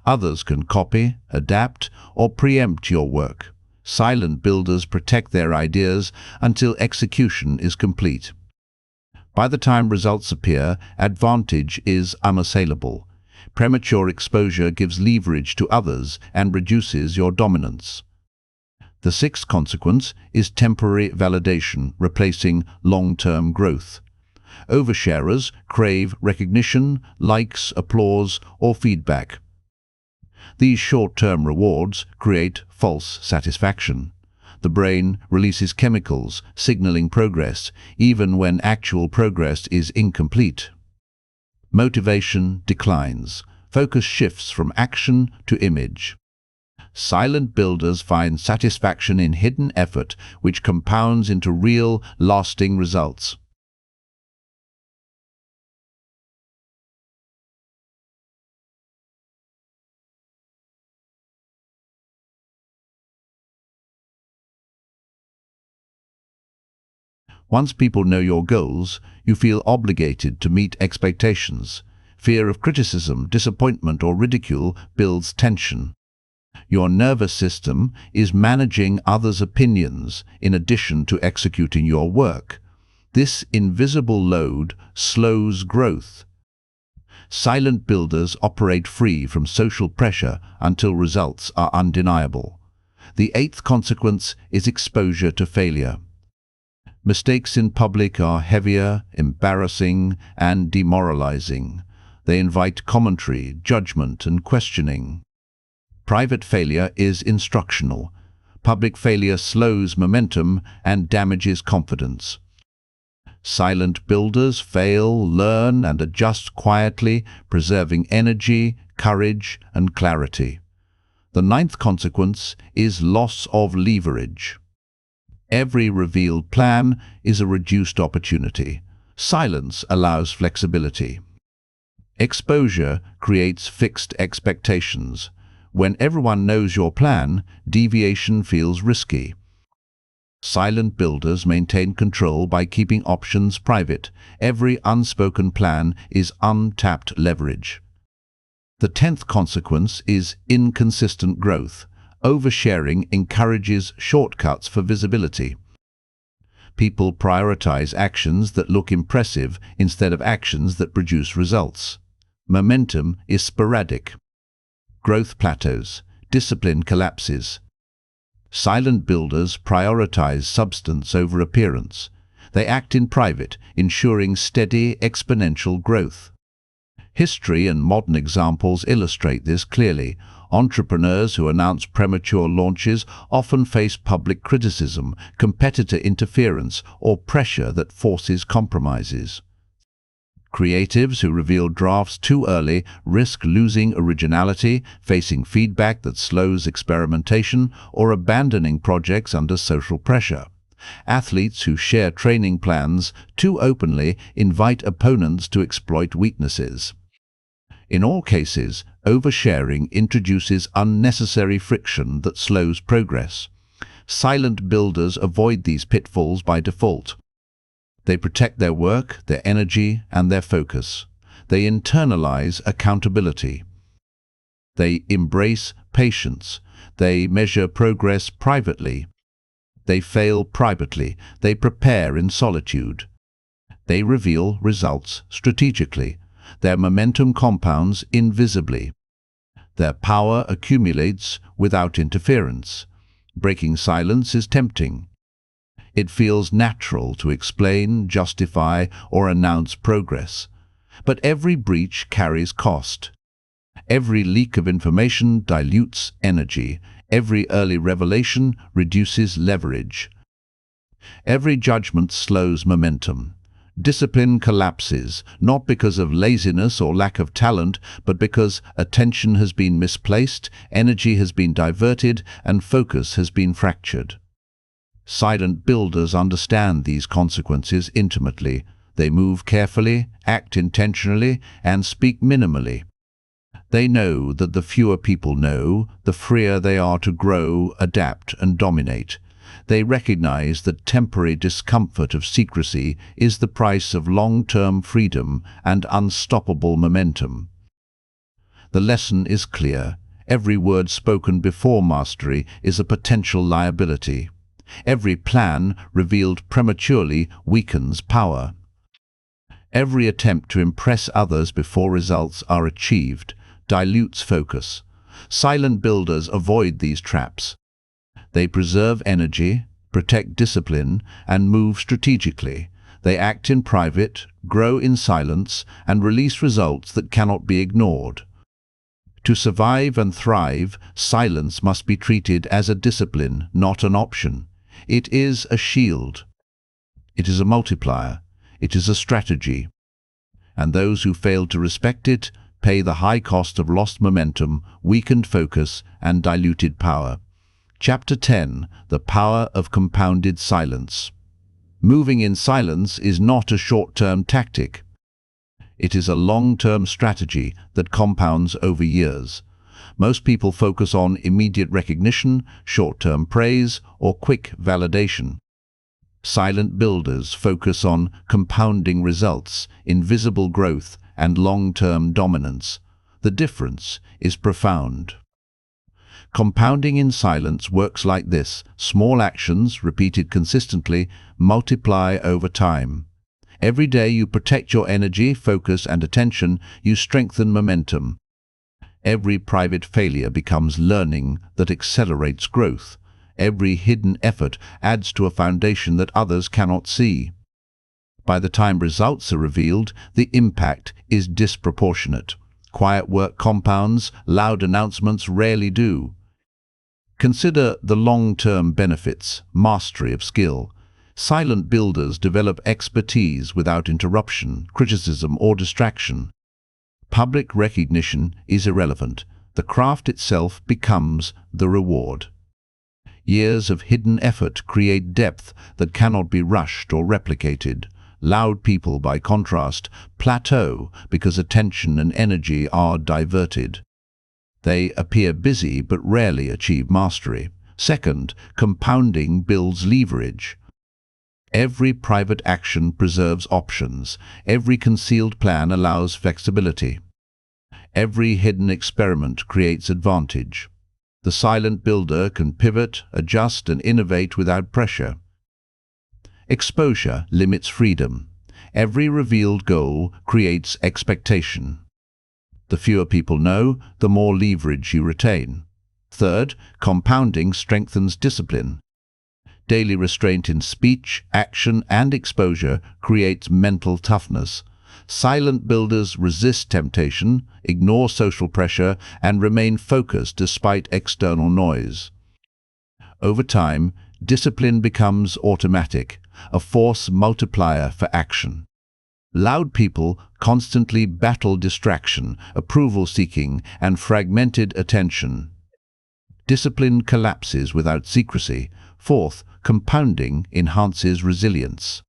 Others can copy, adapt, or preempt your work. Silent builders protect their ideas until execution is complete. By the time results appear, advantage is unassailable. Premature exposure gives leverage to others and reduces your dominance. The sixth consequence is temporary validation, replacing long-term growth. Oversharers crave recognition, likes, applause, or feedback. These short-term rewards create false satisfaction. The brain releases chemicals, signaling progress, even when actual progress is incomplete. Motivation declines. Focus shifts from action to image. Silent builders find satisfaction in hidden effort, which compounds into real, lasting results. Once people know your goals, you feel obligated to meet expectations. Fear of criticism, disappointment, or ridicule builds tension. Your nervous system is managing others' opinions in addition to executing your work. This invisible load slows growth. Silent builders operate free from social pressure until results are undeniable. The eighth consequence is exposure to failure. Mistakes in public are heavier, embarrassing, and demoralizing. They invite commentary, judgment, and questioning. Private failure is instructional. Public failure slows momentum and damages confidence. Silent builders fail, learn, and adjust quietly, preserving energy, courage, and clarity. The ninth consequence is loss of leverage. Every revealed plan is a reduced opportunity. Silence allows flexibility. Exposure creates fixed expectations. When everyone knows your plan, deviation feels risky. Silent builders maintain control by keeping options private. Every unspoken plan is untapped leverage. The 10th consequence is inconsistent growth. Oversharing encourages shortcuts for visibility. People prioritize actions that look impressive instead of actions that produce results. Momentum is sporadic. Growth plateaus. Discipline collapses. Silent builders prioritize substance over appearance. They act in private, ensuring steady, exponential growth. History and modern examples illustrate this clearly. Entrepreneurs who announce premature launches often face public criticism, competitor interference, or pressure that forces compromises. Creatives who reveal drafts too early risk losing originality, facing feedback that slows experimentation, or abandoning projects under social pressure. Athletes who share training plans too openly invite opponents to exploit weaknesses. In all cases, oversharing introduces unnecessary friction that slows progress. Silent builders avoid these pitfalls by default. They protect their work, their energy, and their focus. They internalize accountability. They embrace patience. They measure progress privately. They fail privately. They prepare in solitude. They reveal results strategically. Their momentum compounds invisibly. Their power accumulates without interference. Breaking silence is tempting. It feels natural to explain, justify, or announce progress. But every breach carries cost. Every leak of information dilutes energy. Every early revelation reduces leverage. Every judgment slows momentum. Discipline collapses, not because of laziness or lack of talent, but because attention has been misplaced, energy has been diverted, and focus has been fractured. Silent builders understand these consequences intimately. They move carefully, act intentionally, and speak minimally. They know that the fewer people know, the freer they are to grow, adapt, and dominate. They recognize that temporary discomfort of secrecy is the price of long-term freedom and unstoppable momentum. The lesson is clear. Every word spoken before mastery is a potential liability. Every plan revealed prematurely weakens power. Every attempt to impress others before results are achieved dilutes focus. Silent builders avoid these traps. They preserve energy, protect discipline, and move strategically. They act in private, grow in silence, and release results that cannot be ignored. To survive and thrive, silence must be treated as a discipline, not an option. It is a shield. It is a multiplier. It is a strategy. And those who fail to respect it pay the high cost of lost momentum, weakened focus, and diluted power. Chapter 10. The Power of Compounded Silence. Moving in silence is not a short-term tactic. It is a long-term strategy that compounds over years. Most people focus on immediate recognition, short-term praise, or quick validation. Silent builders focus on compounding results, invisible growth, and long-term dominance. The difference is profound. Compounding in silence works like this. Small actions, repeated consistently, multiply over time. Every day you protect your energy, focus, and attention, you strengthen momentum. Every private failure becomes learning that accelerates growth. Every hidden effort adds to a foundation that others cannot see. By the time results are revealed, the impact is disproportionate. Quiet work compounds, loud announcements rarely do. Consider the long-term benefits, mastery of skill. Silent builders develop expertise without interruption, criticism, or distraction. Public recognition is irrelevant. The craft itself becomes the reward. Years of hidden effort create depth that cannot be rushed or replicated. Loud people, by contrast, plateau because attention and energy are diverted. They appear busy but rarely achieve mastery. Second, compounding builds leverage. Every private action preserves options. Every concealed plan allows flexibility. Every hidden experiment creates advantage. The silent builder can pivot, adjust, and innovate without pressure. Exposure limits freedom. Every revealed goal creates expectation. The fewer people know, the more leverage you retain. Third, compounding strengthens discipline. Daily restraint in speech, action, and exposure creates mental toughness. Silent builders resist temptation, ignore social pressure, and remain focused despite external noise. Over time, discipline becomes automatic, a force multiplier for action. Loud people constantly battle distraction, approval-seeking, and fragmented attention. Discipline collapses without secrecy. Fourth, compounding enhances resilience.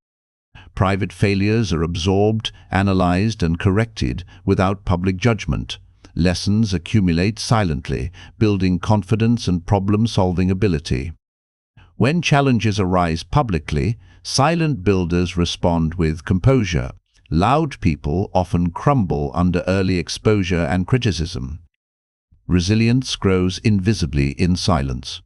Private failures are absorbed, analyzed, and corrected without public judgment. Lessons accumulate silently, building confidence and problem-solving ability. When challenges arise publicly, silent builders respond with composure. Loud people often crumble under early exposure and criticism. Resilience grows invisibly in silence.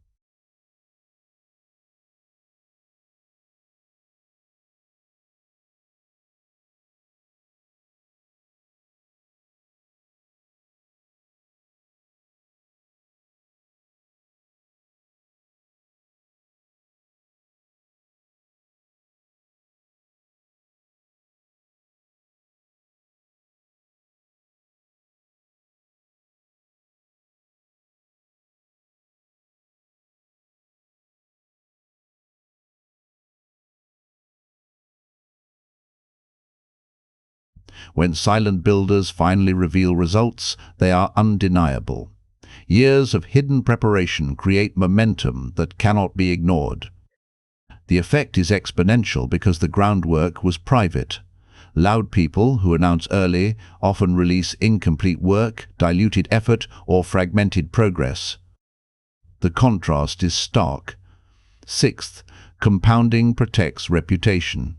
When silent builders finally reveal results, they are undeniable. Years of hidden preparation create momentum that cannot be ignored. The effect is exponential because the groundwork was private. Loud people who announce early often release incomplete work, diluted effort, or fragmented progress. The contrast is stark. Sixth, compounding protects reputation.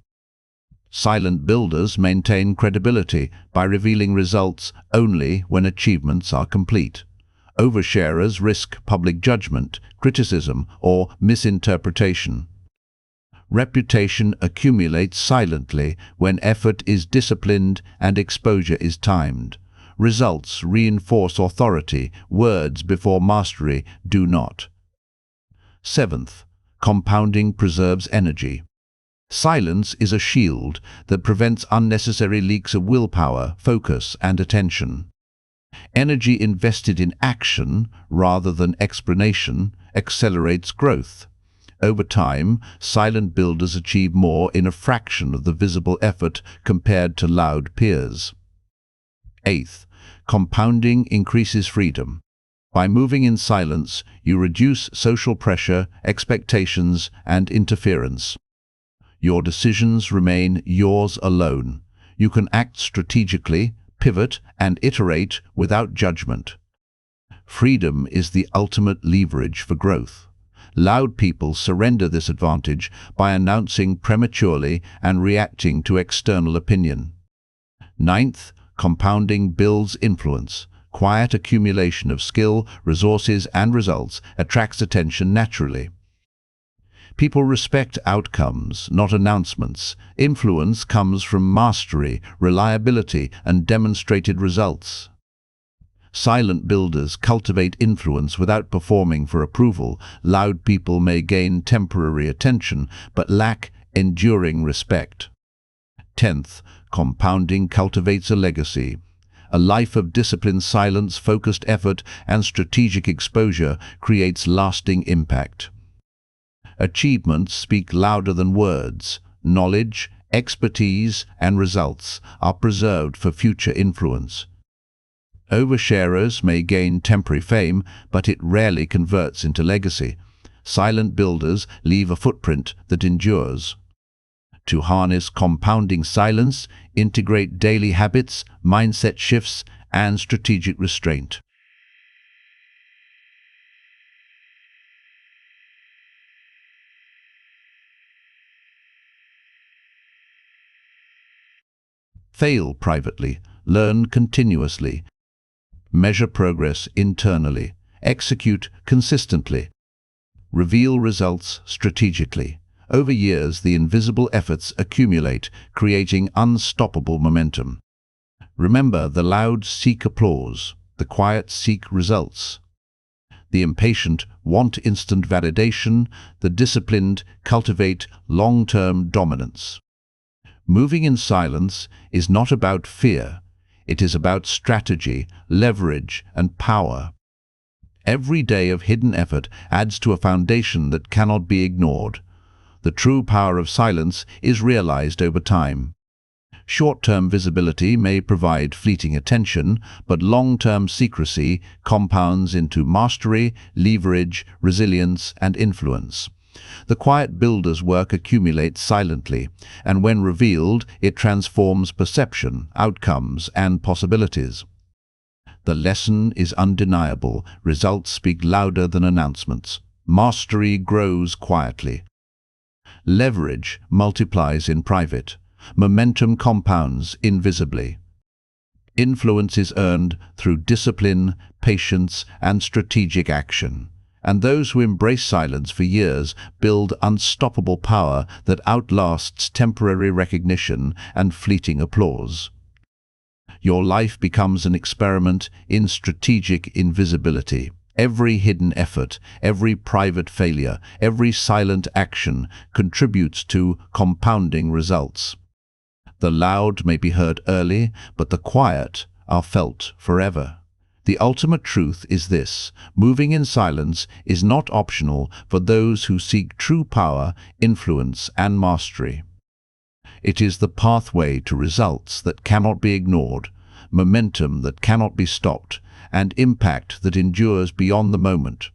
Silent builders maintain credibility by revealing results only when achievements are complete. Oversharers risk public judgment, criticism, or misinterpretation. Reputation accumulates silently when effort is disciplined and exposure is timed. Results reinforce authority, words before mastery do not. Seventh, compounding preserves energy. Silence is a shield that prevents unnecessary leaks of willpower, focus, and attention. Energy invested in action rather than explanation accelerates growth. Over time, silent builders achieve more in a fraction of the visible effort compared to loud peers. Eighth, compounding increases freedom. By moving in silence, you reduce social pressure, expectations, and interference. Your decisions remain yours alone. You can act strategically, pivot, and iterate without judgment. Freedom is the ultimate leverage for growth. Loud people surrender this advantage by announcing prematurely and reacting to external opinion. Ninth, compounding builds influence. Quiet accumulation of skill, resources, and results attracts attention naturally. People respect outcomes, not announcements. Influence comes from mastery, reliability, and demonstrated results. Silent builders cultivate influence without performing for approval. Loud people may gain temporary attention, but lack enduring respect. 10th, compounding cultivates a legacy. A life of disciplined silence, focused effort, and strategic exposure creates lasting impact. Achievements speak louder than words. Knowledge, expertise, and results are preserved for future influence. Oversharers may gain temporary fame, but it rarely converts into legacy. Silent builders leave a footprint that endures. To harness compounding silence, integrate daily habits, mindset shifts, and strategic restraint. Fail privately, learn continuously. Measure progress internally. Execute consistently. Reveal results strategically. Over years, the invisible efforts accumulate, creating unstoppable momentum. Remember, the loud seek applause, the quiet seek results. The impatient want instant validation, the disciplined cultivate long-term dominance. Moving in silence is not about fear. It is about strategy, leverage, and power. Every day of hidden effort adds to a foundation that cannot be ignored. The true power of silence is realized over time. Short-term visibility may provide fleeting attention, but long-term secrecy compounds into mastery, leverage, resilience, and influence. The quiet builder's work accumulates silently, and when revealed, it transforms perception, outcomes, and possibilities. The lesson is undeniable. Results speak louder than announcements. Mastery grows quietly. Leverage multiplies in private. Momentum compounds invisibly. Influence is earned through discipline, patience, and strategic action. And those who embrace silence for years build unstoppable power that outlasts temporary recognition and fleeting applause. Your life becomes an experiment in strategic invisibility. Every hidden effort, every private failure, every silent action contributes to compounding results. The loud may be heard early, but the quiet are felt forever. The ultimate truth is this: moving in silence is not optional for those who seek true power, influence, and mastery. It is the pathway to results that cannot be ignored, momentum that cannot be stopped, and impact that endures beyond the moment.